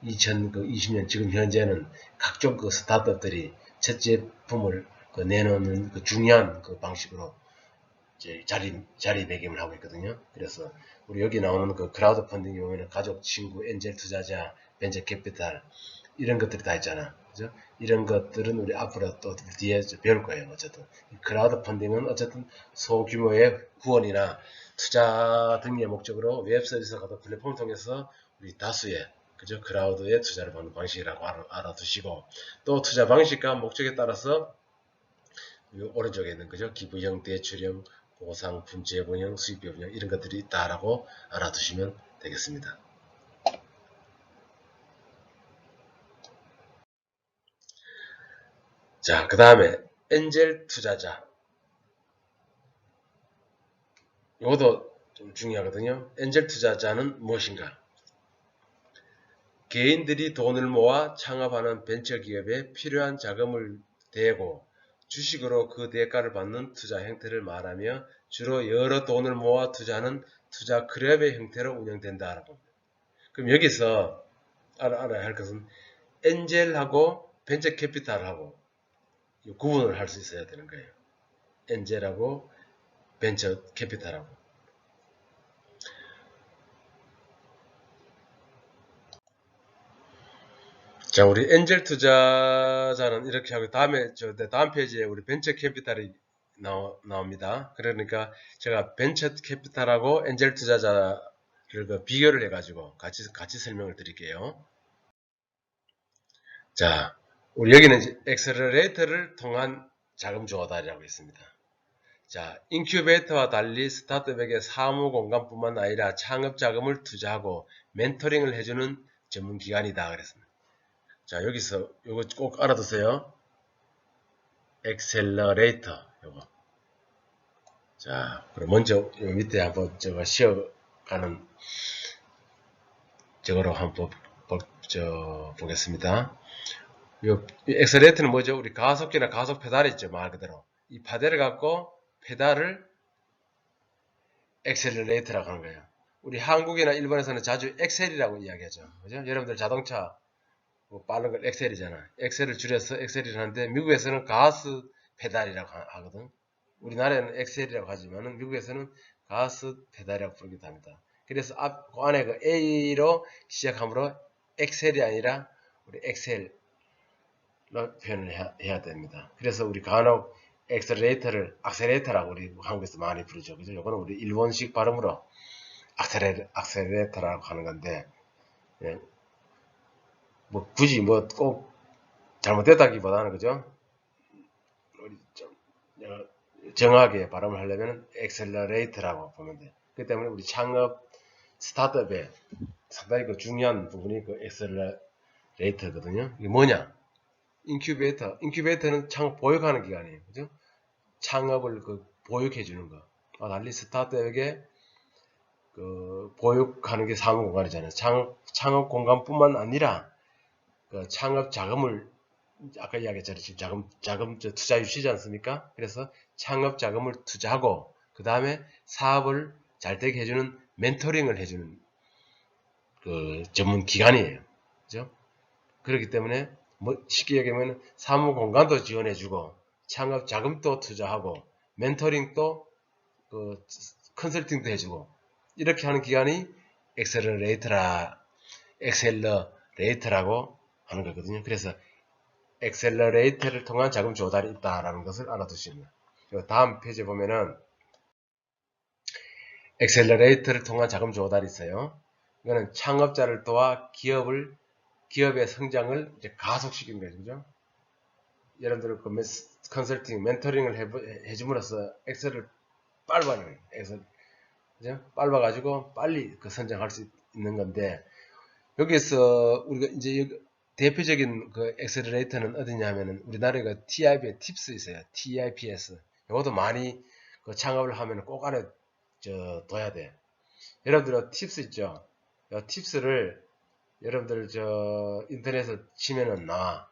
2020년 지금 현재는 각종 스타트업들이 첫 제품을 내놓는 중요한 방식으로 이제 자리매김을 하고 있거든요. 그래서 우리 여기 나오는 크라우드 펀딩이 보면 가족, 친구, 엔젤 투자자, 벤처 캐피탈 이런 것들이 다 있잖아. 그죠? 이런 것들은 우리 앞으로 또 뒤에 배울 거예요. 어쨌든 크라우드 펀딩은 어쨌든 소규모의 후원이나 투자 등의 목적으로 웹 서비스 같은 플랫폼을 통해서 우리 다수의 그죠? 크라우드에 투자를 받는 방식이라고 알아두시고 또 투자 방식과 목적에 따라서 오른쪽에 있는 그죠? 기부형, 대출형, 보상품 제공형, 수익배분형 이런 것들이 있다라고 알아두시면 되겠습니다. 자, 그 다음에 엔젤 투자자. 이것도 좀 중요하거든요. 엔젤 투자자는 무엇인가? 개인들이 돈을 모아 창업하는 벤처기업에 필요한 자금을 대고 주식으로 그 대가를 받는 투자 형태를 말하며 주로 여러 돈을 모아 투자하는 투자 클럽의 형태로 운영된다라고. 그럼 여기서 알아야 할 것은 엔젤하고 벤처 캐피탈하고 구분을 할 수 있어야 되는 거예요. 엔젤하고 벤처 캐피탈하고. 자, 우리 엔젤 투자자는 이렇게 하고 다음에 다음 페이지에 우리 벤처 캐피탈이 나옵니다. 그러니까 제가 벤처 캐피탈하고 엔젤 투자자를 비교를 해가지고 같이 설명을 드릴게요. 자, 우리 여기는 이제 엑셀러레이터를 통한 자금 조달이라고 했습니다. 자, 인큐베이터와 달리 스타트업에게 사무 공간뿐만 아니라 창업 자금을 투자하고 멘토링을 해주는 전문 기관이다 그랬습니다. 자, 여기서 요거 꼭 알아두세요. 엑셀러레이터 요거. 자, 그럼 먼저 요 밑에 한번 저거 쉬어가는 저거로 한번 보겠습니다. 요 엑셀레이터는 뭐죠? 우리 가속기나 가속 페달이 있죠, 말 그대로. 이 파대를 갖고 페달을 엑셀러레이터라고 하는 거예요. 우리 한국이나 일본에서는 자주 엑셀이라고 이야기하죠. 그죠? 여러분들 자동차 뭐 빠른 건 엑셀이잖아. 엑셀을 줄여서 엑셀이라고 하는데 미국에서는 가스 페달이라고 하거든. 우리나라에는 엑셀이라고 하지만 미국에서는 가스 페달이라고 부르기도 합니다. 그래서 그 안에 그 A로 시작하므로 엑셀이 아니라 우리 엑셀로 표현을 해야 됩니다. 그래서 우리 간혹 엑셀레이터를 악셀레이터라고 우리 한국에서 많이 부르죠. 그죠? 이거는 우리 일본식 발음으로 악셀레이터라고 하는 건데, 예. 뭐 굳이 뭐 꼭 잘못됐다기보다는 그죠? 우리 좀 정확하게 발음을 하려면 엑셀러레이터라고 보면 돼. 그 때문에 우리 창업 스타트업에 상당히 그 중요한 부분이 그 엑셀러레이터거든요. 이게 뭐냐? 인큐베이터는 창업 보육하는 기관이에요. 그죠? 창업을 그 보육해 주는 거. 달리 스타트업에게 그 보육하는 게 사무 공간이잖아요. 창업 공간뿐만 아니라 그 창업 자금을 아까 이야기했잖아요. 지금 자금 투자 유치지 않습니까? 그래서 창업 자금을 투자하고 그 다음에 사업을 잘 되게 해주는 멘토링을 해주는 그 전문 기관이에요. 그죠? 그렇기 때문에 뭐 쉽게 얘기하면 사무 공간도 지원해주고 창업 자금도 투자하고 멘토링도 그 컨설팅도 해주고 이렇게 하는 기관이 엑셀러레이터라고 하는 거거든요. 그래서 엑셀러레이터를 통한 자금 조달이 있다라는 것을 알아두시면 다음 페이지에 보면은 엑셀러레이터를 통한 자금 조달이 있어요. 이거는 창업자를 도와 기업의 성장을 이제 가속시키는 거죠. 그죠? 여러분들 그 컨설팅, 멘토링을 해줌으로써 엑셀을 빨아는 거예요. 엑셀, 그죠? 빨아가지고 빨리 그 선정할 수 있는 건데 여기서 우리가 이제 대표적인 그 엑셀러레이터는 어디냐면은 우리나라에 그 TIP 팁스 있어요. TIPS. 이것도 많이 그 창업을 하면 꼭 안에 둬야 돼. 여러분들 팁스 있죠? 이 팁스를 여러분들 인터넷에 치면은 나와.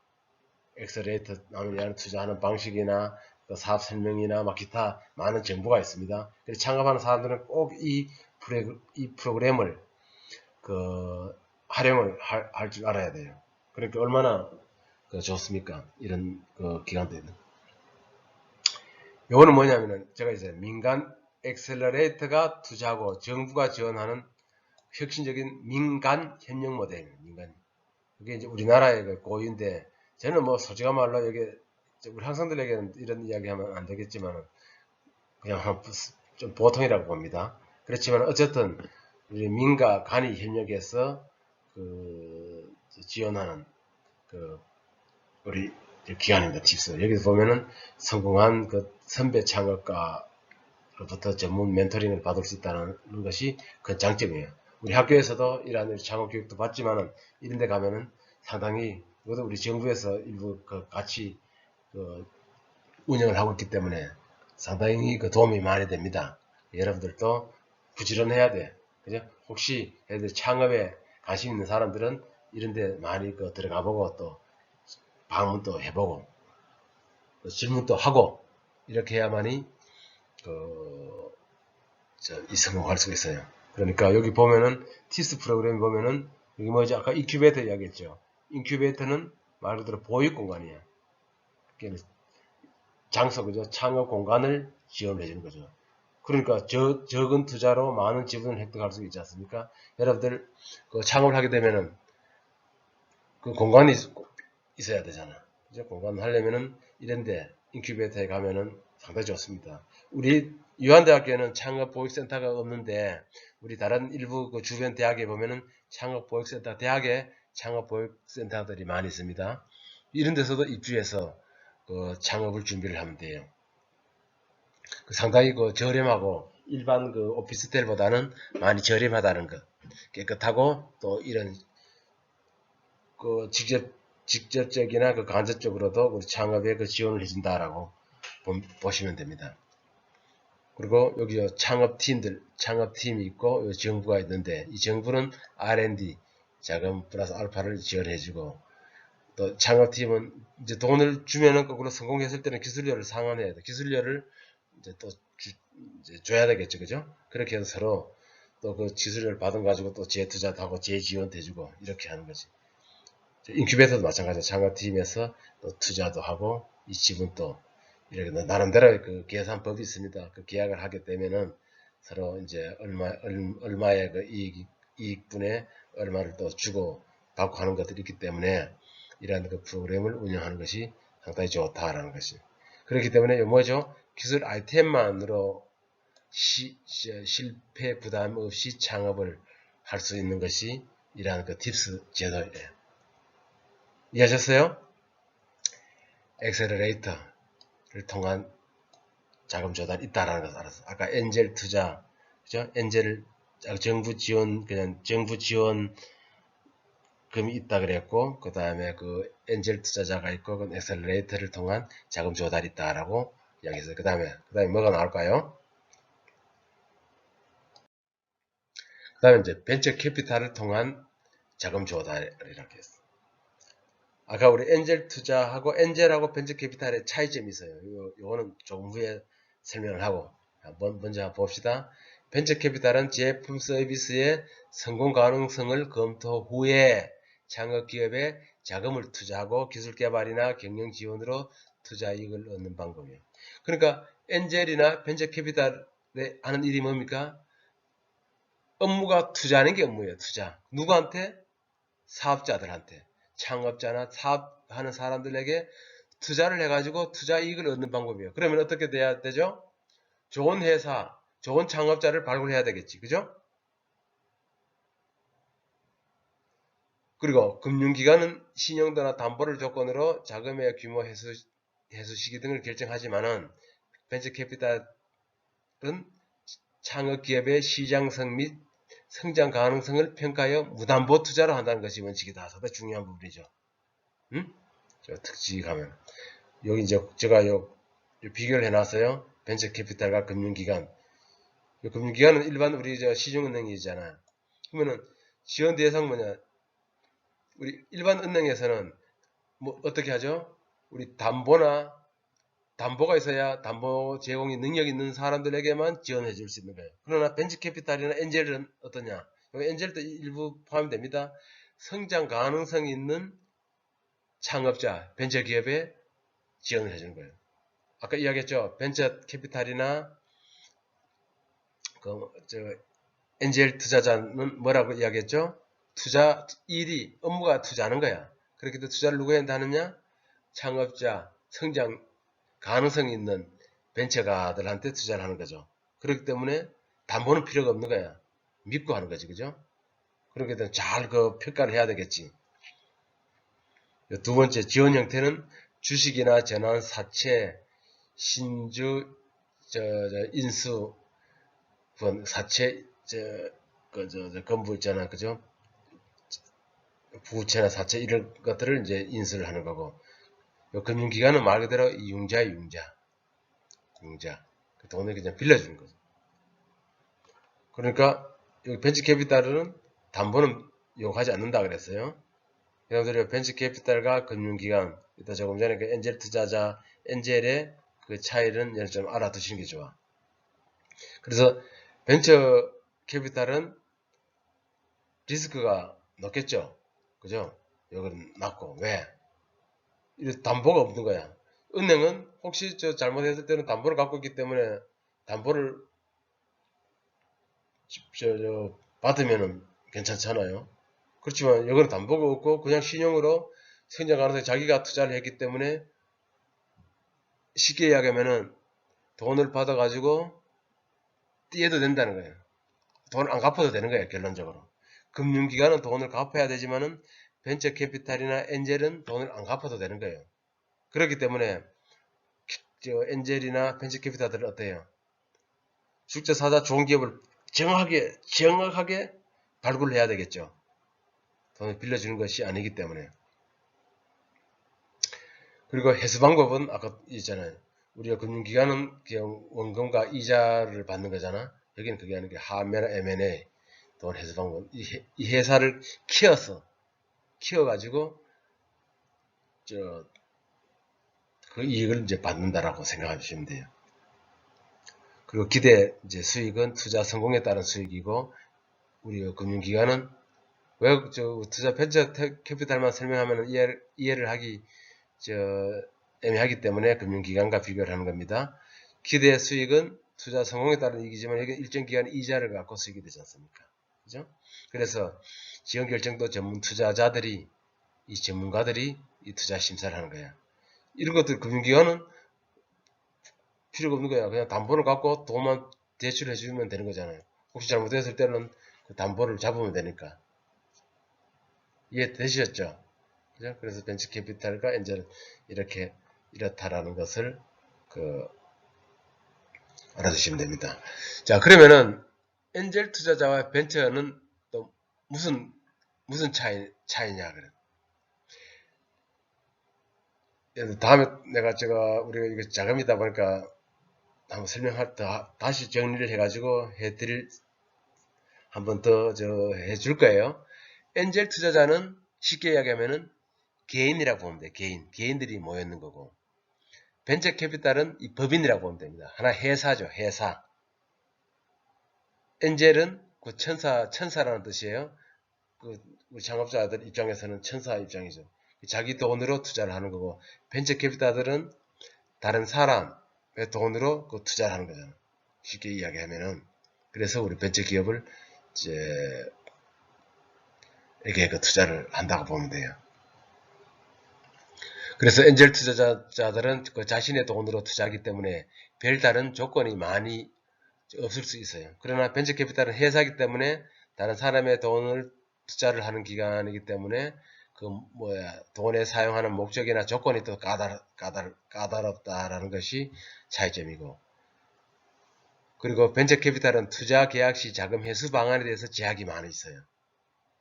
엑셀레이터 나오는 투자하는 방식이나 그 사업 설명이나 막 기타 많은 정보가 있습니다. 그래서 창업하는 사람들은 꼭 이 프로그램을 그 활용을 할 줄 알아야 돼요. 그러니까 얼마나 좋습니까? 이런 그 기관들은. 요거는 뭐냐면은 제가 이제 민간 엑셀러레이터가 투자하고 정부가 지원하는 혁신적인 민간 협력 모델입니다. 민간. 그게 이제 우리나라의 그 고유인데 저는 뭐 솔직한 말로 여기 우리 학생들에게는 이런 이야기하면 안 되겠지만 그냥 좀 보통이라고 봅니다. 그렇지만 어쨌든 우리 민가 간이 협력해서 그 지원하는 그 우리 기관입니다. 팁스. 여기서 보면은 성공한 그 선배 창업가로부터 전문 멘토링을 받을 수 있다는 것이 그 장점이에요. 우리 학교에서도 이러한 창업 교육도 받지만은 이런 데 가면은 상당히 이것도 우리 정부에서 일부 그 같이 그 운영을 하고 있기 때문에 상당히 그 도움이 많이 됩니다. 여러분들도 부지런해야 돼. 그죠? 혹시 애들 창업에 관심 있는 사람들은 이런데 많이 그 들어가보고 또 방문도 해보고 또 질문도 하고 이렇게 해야만이 이 성공할 수가 있어요. 그러니까 여기 보면은 티스 프로그램 보면은 여기 뭐지 아까 인큐베이터 이야기했죠. 인큐베이터는 말 그대로 보육 공간이에요. 장소 그죠? 창업 공간을 지원해 주는 거죠. 그러니까 적은 투자로 많은 지분을 획득할 수 있지 않습니까? 여러분들 그 창업을 하게 되면은 그 공간이 있어야 되잖아. 그죠? 공간 하려면은 이런데 인큐베이터에 가면은 상당히 좋습니다. 우리 유한대학교는 창업보육센터가 없는데 우리 다른 일부 그 주변 대학에 보면은 창업보육센터 대학에 창업보육센터들이 많이 있습니다. 이런 데서도 입주해서 그 창업을 준비를 하면 돼요. 상당히 그 저렴하고 일반 그 오피스텔보다는 많이 저렴하다는 것, 깨끗하고 또 이런 그 직접적이나 그 간접적으로도 우리 창업에 그 지원을 해준다라고 보시면 됩니다. 그리고 여기 창업팀이 있고 정부가 있는데 이 정부는 R&D 자금 플러스 알파를 지원해주고 또 창업팀은 이제 돈을 주면은 거꾸로 성공했을 때는 기술료를 상환해야 돼. 기술료를 이제 또 이제 줘야 되겠죠, 그죠? 그렇게 해서 서로 또 그 기술료를 받은 가지고 또 재투자도 하고 재지원도 해주고 이렇게 하는 거지. 인큐베이터도 마찬가지로 창업팀에서 또 투자도 하고 이 집은 또 이렇게 나름대로 그 계산법이 있습니다. 그 계약을 하게 되면은 서로 이제 얼마의 그 이익분에 얼마를 또 주고 받고 하는 것들이 있기 때문에 이러한 그 프로그램을 운영하는 것이 상당히 좋다라는 것이. 그렇기 때문에 뭐죠? 기술 아이템만으로 실패 부담 없이 창업을 할 수 있는 것이 이러한 그 팁스 제도예요. 이해하셨어요? 엑셀러레이터를 통한 자금 조달이 있다라는 것을 알았어. 아까 엔젤 투자, 그죠? 엔젤 정부 지원 그냥 정부 지원금이 있다 그랬고, 그 다음에 그 엔젤 투자자가 있고, 그 엑셀러레이터를 통한 자금 조달이 있다라고 이야기했어요. 그 다음에 뭐가 나올까요? 그 다음에 이제 벤처 캐피탈을 통한 자금 조달이라고 했어. 아까 우리 엔젤 투자하고 엔젤하고 벤처 캐피탈의 차이점이 있어요. 요거는 조금 후에 설명을 하고 먼저 한번 봅시다. 벤처 캐피탈은 제품 서비스의 성공 가능성을 검토 후에 창업 기업에 자금을 투자하고 기술 개발이나 경영 지원으로 투자 이익을 얻는 방법이에요. 그러니까 엔젤이나 벤처 캐피탈에 하는 일이 뭡니까? 업무가 투자하는 게 업무예요. 투자. 누구한테? 사업자들한테. 창업자나 사업하는 사람들에게 투자를 해가지고 투자 이익을 얻는 방법이에요. 그러면 어떻게 돼야 되죠? 좋은 회사, 좋은 창업자를 발굴해야 되겠지. 그죠? 그리고 금융기관은 신용도나 담보를 조건으로 자금의 규모 해수 시기 등을 결정하지만은 벤처 캐피탈은 창업 기업의 시장성 및 성장 가능성을 평가하여 무담보 투자를 한다는 것이 원칙이다. 상당히 중요한 부분이죠. 응? 저 특징 가면 여기 이제 제가 요 비교를 해놨어요. 벤처 캐피탈과 금융기관. 금융기관은 일반 우리 저 시중은행이잖아요. 그러면은 지원 대상 뭐냐? 우리 일반 은행에서는 뭐 어떻게 하죠? 우리 담보가 있어야 담보 제공이 능력 있는 사람들에게만 지원해 줄 수 있는 거예요. 그러나 벤처 캐피탈이나 엔젤은 어떠냐? 엔젤도 일부 포함됩니다. 성장 가능성이 있는 창업자, 벤처 기업에 지원을 해주는 거예요. 아까 이야기했죠. 벤처 캐피탈이나 엔젤 투자자는 뭐라고 이야기했죠? 업무가 투자하는 거야. 그렇게 또 투자를 누구한테 하느냐? 창업자, 성장 가능성이 있는 벤처가들한테 투자를 하는 거죠. 그렇기 때문에 담보는 필요가 없는 거야. 믿고 하는 거지, 그죠? 그렇게 되면 잘 그 평가를 해야 되겠지. 두 번째, 지원 형태는 주식이나 전환, 사채, 신주, 인수, 사채, 건부 있잖아, 그죠? 부채나 사채 이런 것들을 이제 인수를 하는 거고, 금융기관은 말 그대로 융자. 돈을 그냥 빌려주는 거죠. 그러니까 여기 벤처 캐피탈은 담보는 요구하지 않는다 그랬어요. 여러분들이 벤처 캐피탈과 금융기관, 이따 조금 전에 그 엔젤 투자자, 엔젤의 그 차이는 좀 알아두시는 게 좋아. 그래서 벤처 캐피탈은 리스크가 높겠죠. 그죠? 여기는 낮고. 왜? 담보가 없는 거야. 은행은 혹시 저 잘못했을 때는 담보를 갖고 있기 때문에 담보를 받으면은 괜찮잖아요. 그렇지만 여기는 담보가 없고 그냥 신용으로 성장 가능성에 자기가 투자를 했기 때문에 쉽게 이야기하면은 돈을 받아가지고 띄어도 된다는 거예요. 돈 안 갚아도 되는 거예요, 결론적으로. 금융기관은 돈을 갚아야 되지만은 벤처 캐피탈이나 엔젤은 돈을 안 갚아도 되는 거예요. 그렇기 때문에 엔젤이나 벤처 캐피탈들은 어때요? 출자사자 좋은 기업을 정확하게 발굴을 해야 되겠죠. 돈을 빌려주는 것이 아니기 때문에. 그리고 해수 방법은 아까 있잖아요. 우리가 금융기관은 그냥 원금과 이자를 받는 거잖아. 여기는 그게 아니고 하면 M&A 돈 해수 방법. 이 회사를 키워가지고 그 이익을 이제 받는다라고 생각하시면 돼요. 그리고 기대 이제 수익은 투자 성공에 따른 수익이고 우리 금융기관은 왜 투자 벤처 캐피탈만 설명하면 이해를 하기 애매하기 때문에 금융기관과 비교를 하는 겁니다. 기대 수익은 투자 성공에 따른 이익이지만 여기 일정 기간 이자를 갖고 수익이 되지 않습니까? 그죠? 그래서 지원 결정도 전문 투자자들이 이 전문가들이 이 투자 심사를 하는 거야. 이런 것들 금융기관은 필요가 없는 거야. 그냥 담보를 갖고 돈만 대출해 주면 되는 거잖아요. 혹시 잘못했을 때는 그 담보를 잡으면 되니까. 이해되셨죠? 그죠? 그래서 벤처 캐피탈과 엔젤은 이렇다라는 것을 알아두시면 됩니다. 자, 그러면은 엔젤 투자자와 벤처는 또 무슨 차이냐 그래. 다음에 우리가 이거 자금이다 보니까 한번 다시 정리를 해가지고 한번 더 해줄 거예요. 엔젤 투자자는 쉽게 이야기하면은 개인이라고 보면 돼. 개인들이 모였는 거고. 벤처 캐피탈은 이 법인이라고 보면 됩니다. 하나 회사죠. 회사. 엔젤은 그 천사라는 뜻이에요. 우리 창업자들 입장에서는 천사 입장이죠. 자기 돈으로 투자를 하는 거고, 벤처 캐피탈들은 다른 사람의 돈으로 그 투자를 하는 거잖아. 쉽게 이야기하면은. 그래서 우리 벤처 기업을 이렇게 그 투자를 한다고 보면 돼요. 그래서 엔젤 투자자들은 그 자신의 돈으로 투자하기 때문에 별다른 조건이 많이 없을 수 있어요. 그러나 벤처 캐피탈은 회사이기 때문에 다른 사람의 돈을 투자를 하는 기관이기 때문에 돈에 사용하는 목적이나 조건이 또 까다롭다라는 것이 차이점이고, 그리고 벤처 캐피탈은 투자 계약 시 자금 회수 방안에 대해서 제약이 많이 있어요.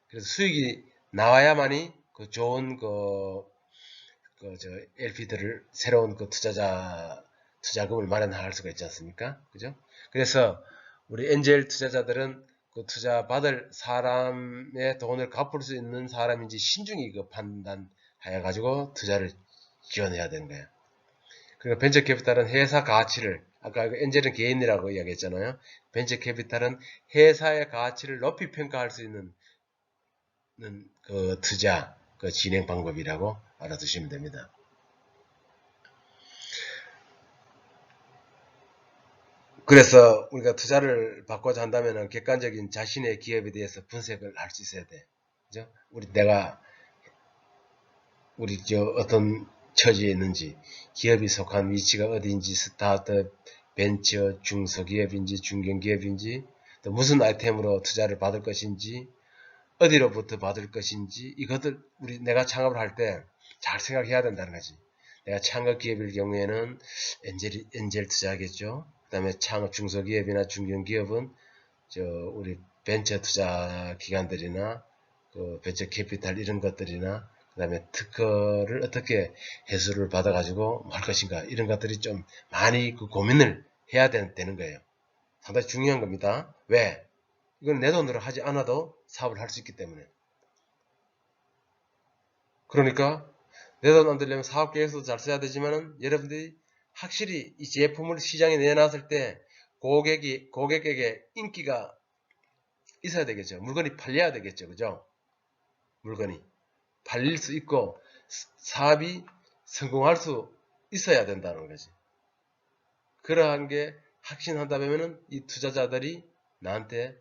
그래서 수익이 나와야만이 그 좋은 LP들을 새로운 투자금을 마련할 수가 있지 않습니까? 그죠? 그래서 우리 엔젤 투자자들은 그 투자 받을 사람의 돈을 갚을 수 있는 사람인지 신중히 그 판단하여 가지고 투자를 지원해야 되는 거예요. 그리고 벤처 캐피탈은 회사 가치를, 아까 엔젤은 개인이라고 이야기했잖아요. 벤처 캐피탈은 회사의 가치를 높이 평가할 수 있는 그 투자 그 진행 방법이라고 알아두시면 됩니다. 그래서 우리가 투자를 받고자 한다면 객관적인 자신의 기업에 대해서 분석을 할 수 있어야 돼. 그죠? 우리 어떤 처지에 있는지, 기업이 속한 위치가 어디인지, 스타트업, 벤처, 중소기업인지, 중견기업인지, 또 무슨 아이템으로 투자를 받을 것인지, 어디로부터 받을 것인지, 이것들 내가 창업을 할 때 잘 생각해야 된다는 거지. 내가 창업 기업일 경우에는 엔젤 투자하겠죠. 그 다음에 창업 중소기업이나 중견기업은 우리 벤처 투자 기관들이나 그 벤처 캐피탈 이런 것들이나 그 다음에 특허를 어떻게 해수를 받아가지고 할 것인가 이런 것들이 좀 많이 그 고민을 해야 되는 거예요. 상당히 중요한 겁니다. 왜? 이건 내 돈으로 하지 않아도 사업을 할 수 있기 때문에. 그러니까 내 돈 안 들려면 사업계획서도 잘 써야 되지만은 여러분들이 확실히 이 제품을 시장에 내놨을 때 고객에게 인기가 있어야 되겠죠. 물건이 팔려야 되겠죠. 그죠? 물건이 팔릴 수 있고 사업이 성공할 수 있어야 된다는 거지. 그러한 게 확신한다면은 이 투자자들이 나한테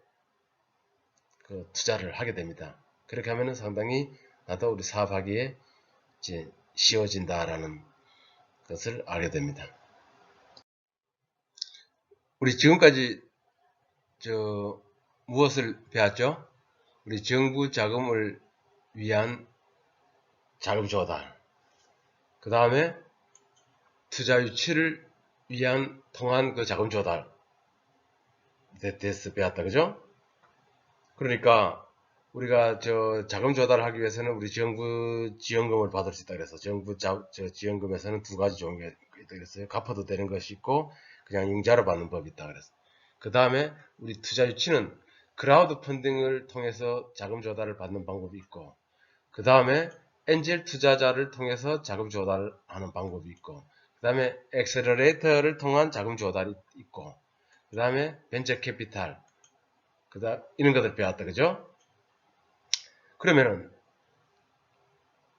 그 투자를 하게 됩니다. 그렇게 하면은 상당히 나도 우리 사업하기에 이제 쉬워진다라는 것을 알게 됩니다. 우리 지금까지 무엇을 배웠죠? 우리 정부 자금을 위한 자금 조달, 그 다음에 투자 유치를 위한 통한 그 자금 조달 대해서 배웠다, 그죠? 그러니까 우리가 자금 조달을 하기 위해서는 우리 정부 지원금을 받을 수 있다 그래서 정부 지원금에서는 두 가지 종류가 있다 그랬어요. 갚아도 되는 것이 있고 그냥 융자로 받는 법이 있다 그랬어. 그 다음에 우리 투자 유치는 크라우드 펀딩을 통해서 자금 조달을 받는 방법이 있고, 그 다음에 엔젤 투자자를 통해서 자금 조달을 하는 방법이 있고, 그 다음에 엑셀러레이터를 통한 자금 조달이 있고, 그 다음에 벤처 캐피탈, 이런 것들 배웠다, 그죠? 그러면은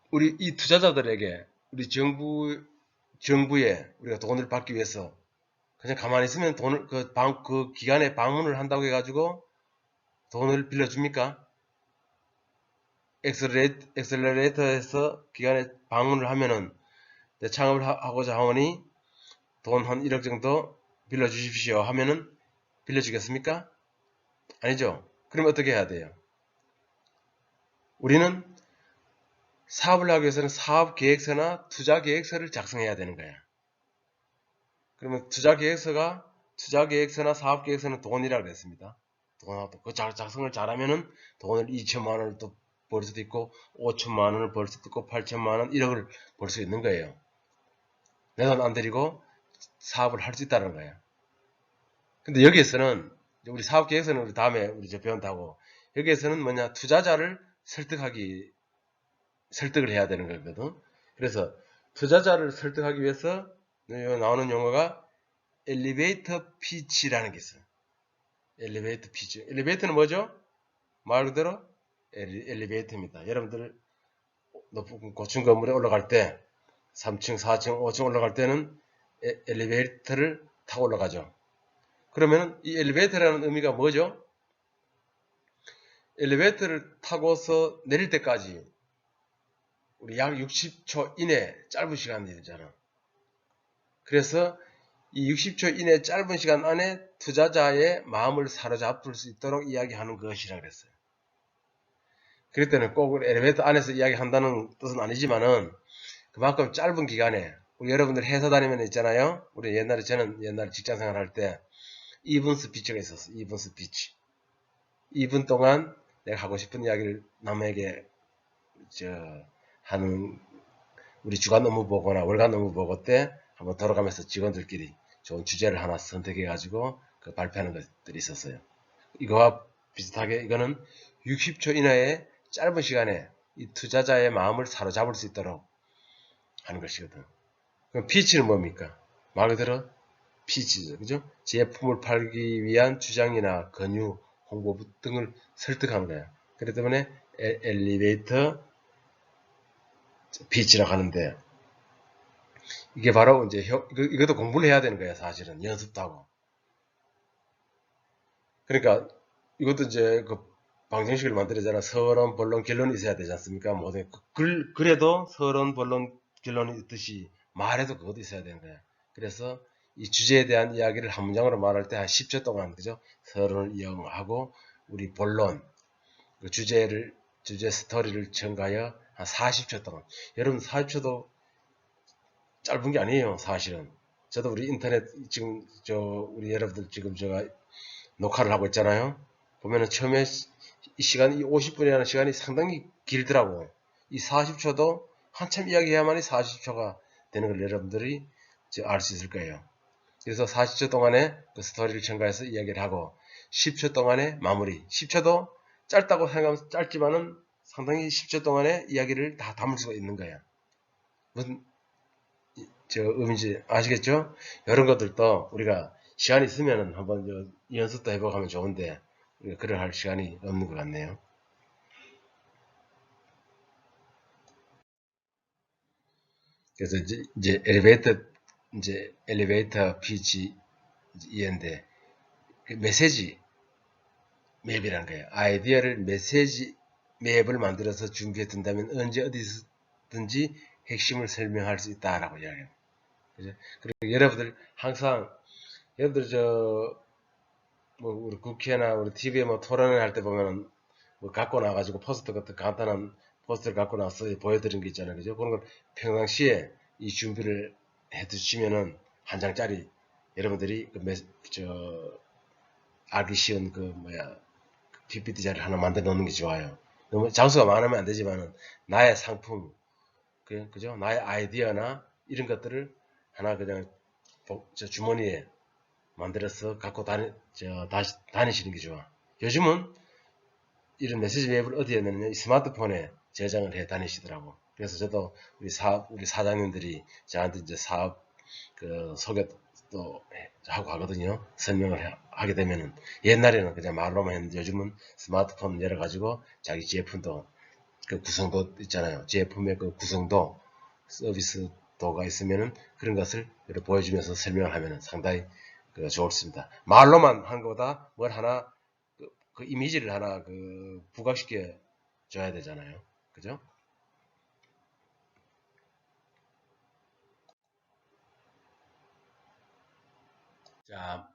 우리 이 투자자들에게 우리 정부에 우리가 돈을 받기 위해서 그냥 가만히 있으면 돈을 그 기관에 방문을 한다고 해가지고 돈을 빌려줍니까? 엑셀러레이터에서 기관에 방문을 하면은 내 창업을 하고자 하오니 돈 한 1억 정도 빌려주십시오 하면은 빌려주겠습니까? 아니죠. 그럼 어떻게 해야 돼요? 우리는 사업을 하기 위해서는 사업계획서나 투자계획서를 작성해야 되는 거야. 그러면 투자계획서나 사업계획서는 돈이라고 그랬습니다. 돈하고 그 작성을 잘하면은 돈을 2천만 원을 또 벌 수도 있고 5천만 원을 벌 수도 있고 8천만 원 1억을 벌 수 있는 거예요. 내 돈 안 들이고 사업을 할 수 있다는 거예요. 근데 여기에서는 우리 사업계획서는 우리 다음에 우리 배운다고, 여기에서는 뭐냐, 투자자를 설득을 해야 되는 거거든. 그래서 투자자를 설득하기 위해서 나오는 용어가 엘리베이터 피치라는 게 있어요. 엘리베이터 피치. 엘리베이터는 뭐죠? 말 그대로 엘리베이터입니다. 여러분들 높은 고층 건물에 올라갈 때 3층, 4층, 5층 올라갈 때는 엘리베이터를 타고 올라가죠. 그러면 이 엘리베이터라는 의미가 뭐죠? 엘리베이터를 타고서 내릴 때까지 우리 약 60초 이내 짧은 시간이 되잖아. 그래서 이 60초 이내 짧은 시간 안에 투자자의 마음을 사로잡을 수 있도록 이야기하는 것이라 그랬어요. 그럴 때는 꼭 엘리베이터 안에서 이야기한다는 뜻은 아니지만은 그만큼 짧은 기간에, 우리 여러분들 회사 다니면 있잖아요. 저는 옛날에 직장 생활할 때 2분 스피치가 있었어요. 2분 스피치. 2분 동안 내가 하고 싶은 이야기를 남에게 하는, 우리 주간 업무 보거나 월간 업무 보고 때 한번 돌아가면서 직원들끼리 좋은 주제를 하나 선택해가지고 발표하는 것들이 있었어요. 이거와 비슷하게 이거는 60초 이내에 짧은 시간에 이 투자자의 마음을 사로잡을 수 있도록 하는 것이거든. 그럼 피치는 뭡니까? 말 그대로 피치죠. 그죠? 제품을 팔기 위한 주장이나 권유, 홍보 등을 설득하는 거야. 그렇기 때문에 엘리베이터 피치라고 하는데, 이게 바로 이제 이것도 공부를 해야 되는 거야. 사실은 연습도 하고. 그러니까 이것도 이제 방정식을 만들잖아. 서론, 본론, 결론이 있어야 되지 않습니까? 모든 그래도 서론, 본론, 결론이 있듯이 말해도 그것도 있어야 되는 거야. 그래서 이 주제에 대한 이야기를 한 문장으로 말할 때 한 10초 동안, 그죠? 서론을 이용하고 우리 본론, 그 주제 스토리를 첨가하여 한 40초 동안. 여러분 40초도 짧은 게 아니에요, 사실은. 저도 우리 인터넷 지금 우리 여러분들 지금 제가 녹화를 하고 있잖아요. 보면은 처음에 이 시간, 이 50분이라는 시간이 상당히 길더라고. 이 40초도 한참 이야기해야만이 40초가 되는 걸 여러분들이 알 수 있을 거예요. 그래서 40초 동안에 그 스토리를 첨가해서 이야기를 하고 10초 동안에 마무리. 10초도 짧다고 생각하면 짧지만은 상당히 10초 동안에 이야기를 다 담을 수가 있는 거야. 무슨 의미인지 아시겠죠? 이런 것들도 우리가 시간이 있으면 한번 연습도 해보고 하면 좋은데 우리가 그럴 할 시간이 없는 것 같네요. 그래서 이제 엘리베이터 피치 이인데 메시지 맵이라는 거예요. 아이디어를 메시지 맵을 만들어서 준비해 둔다면 언제 어디든지 핵심을 설명할 수 있다라고 이야기해요. 그죠? 그리고 여러분들 항상 여러분들 뭐 우리 국회나 우리 TV에 뭐 토론을 할 때 보면 뭐 갖고 나가지고 포스터 같은 간단한 포스터를 갖고 나서 보여드린 게 있잖아요. 그죠? 그런 걸 평상시에 이 준비를 해 두시면은 한 장짜리 여러분들이 알기 쉬운 PPT 자료를 하나 만들어 놓는 게 좋아요. 너무 장수가 많으면 안 되지만은 나의 상품, 그죠? 나의 아이디어나 이런 것들을 하나 그냥 주머니에 만들어서 갖고 다니시는 게 좋아. 요즘은 이런 메시지 웹을 어디에 넣느냐? 스마트폰에 저장을 해 다니시더라고. 그래서 저도 우리 사장님들이 저한테 이제 사업 소개도 하고 하거든요. 설명을 하게 되면은 옛날에는 그냥 말로만 했는데 요즘은 스마트폰 열어가지고 자기 제품도 그 구성도 있잖아요. 제품의 그 구성도 서비스도가 있으면은 그런 것을 보여주면서 설명을 하면은 상당히 좋습니다. 말로만 한 것보다 뭘 하나 그 이미지를 하나 부각시켜 줘야 되잖아요. 그죠? 자,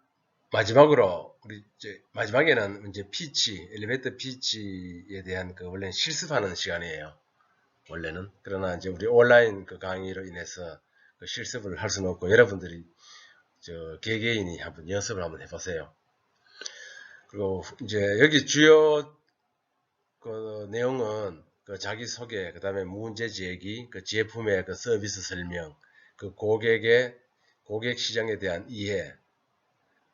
마지막으로 우리 이제 마지막에는 이제 피치, 엘리베이터 피치에 대한 원래는 실습하는 시간이에요. 원래는. 그러나 이제 우리 온라인 강의로 인해서 실습을 할 수는 없고 여러분들이 개개인이 한번 연습을 한번 해보세요. 그리고 이제 여기 주요 내용은 자기소개, 그 다음에 문제 제기, 제품의 서비스 설명, 고객 시장에 대한 이해,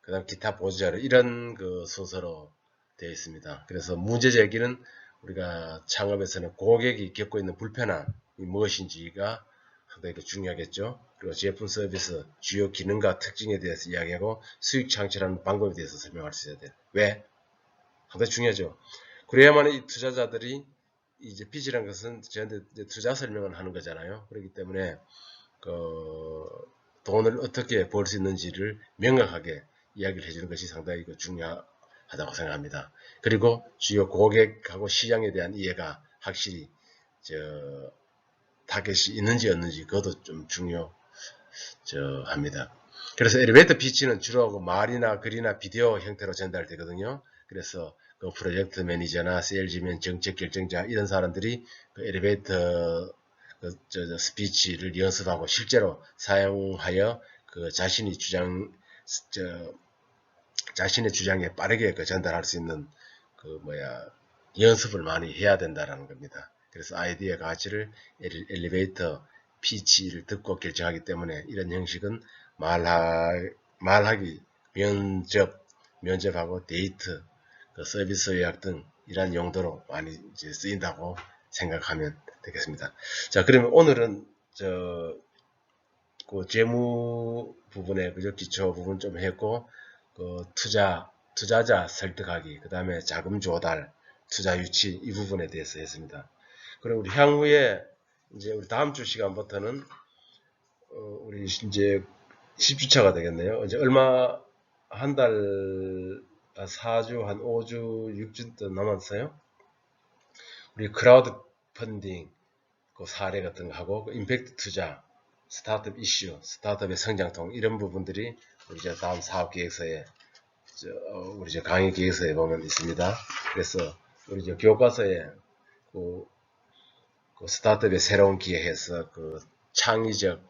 그 다음 기타 보조자료, 이런 순서로 되어 있습니다. 그래서 문제 제기는 우리가 창업에서는 고객이 겪고 있는 불편함이 무엇인지가 상당히 중요하겠죠. 그리고 제품 서비스, 주요 기능과 특징에 대해서 이야기하고 수익 창출하는 방법에 대해서 설명할 수 있어야 돼요. 왜? 상당히 중요하죠. 그래야만 이 투자자들이 이제 빚이란 것은 저한테 투자 설명을 하는 거잖아요. 그렇기 때문에 돈을 어떻게 벌 수 있는지를 명확하게 이야기를 해주는 것이 상당히 중요하다고 생각합니다. 그리고 주요 고객하고 시장에 대한 이해가 확실히 타겟이 있는지 없는지 그것도 좀 중요합니다. 그래서 엘리베이터 피치는 주로 말이나 글이나 비디오 형태로 전달되거든요. 그래서 프로젝트 매니저나 세일즈맨, 정책 결정자 이런 사람들이 엘리베이터 스피치를 연습하고 실제로 사용하여 자신의 주장에 빠르게 전달할 수 있는 연습을 많이 해야 된다는 겁니다. 그래서 아이디어 가치를 엘리베이터 피치를 듣고 결정하기 때문에 이런 형식은 말하기, 면접하고 데이트, 서비스 예약 등 이런 용도로 많이 이제 쓰인다고 생각하면 되겠습니다. 자, 그러면 오늘은 재무 부분에 기초 부분 좀 했고, 투자자 설득하기, 그 다음에 자금 조달, 투자 유치 이 부분에 대해서 했습니다. 그럼 우리 향후에 이제 우리 다음 주 시간부터는 우리 이제 10주차가 되겠네요. 이제 얼마 한 달, 4주, 한 5주, 6주 남았어요. 우리 크라우드 펀딩 사례 같은 거 하고 임팩트 투자, 스타트업 이슈, 스타트업의 성장통 이런 부분들이 우리 다음 사업 계획서에 우리 강의 계획서에 보면 있습니다. 그래서 우리 교과서에 스타트업의 새로운 기회에서 창의적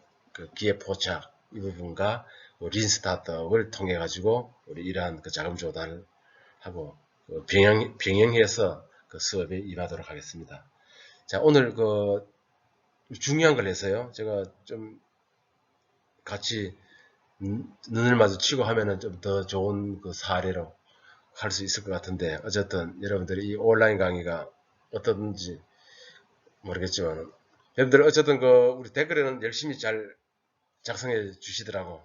기회 포착 이 부분과 린 스타트업을 통해 가지고 우리 이러한 자금 조달을 하고 병행해서 수업에 임하도록 하겠습니다. 자, 오늘 중요한 걸 해서요. 제가 좀 같이 눈을 마주치고 하면은 좀 더 좋은 사례로 할 수 있을 것 같은데 어쨌든 여러분들이 이 온라인 강의가 어떤지 모르겠지만 여러분들 어쨌든 우리 댓글에는 열심히 잘 작성해 주시더라고.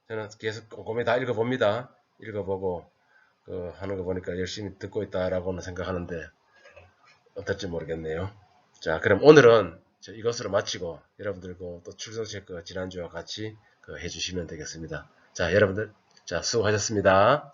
저는 계속 꼼꼼히 다 읽어봅니다. 읽어보고 하는 거 보니까 열심히 듣고 있다라고는 생각하는데 어떨지 모르겠네요. 자, 그럼 오늘은 이것으로 마치고 여러분들 또 출석 체크 지난주와 같이 해주시면 되겠습니다. 자, 여러분들 자 수고하셨습니다.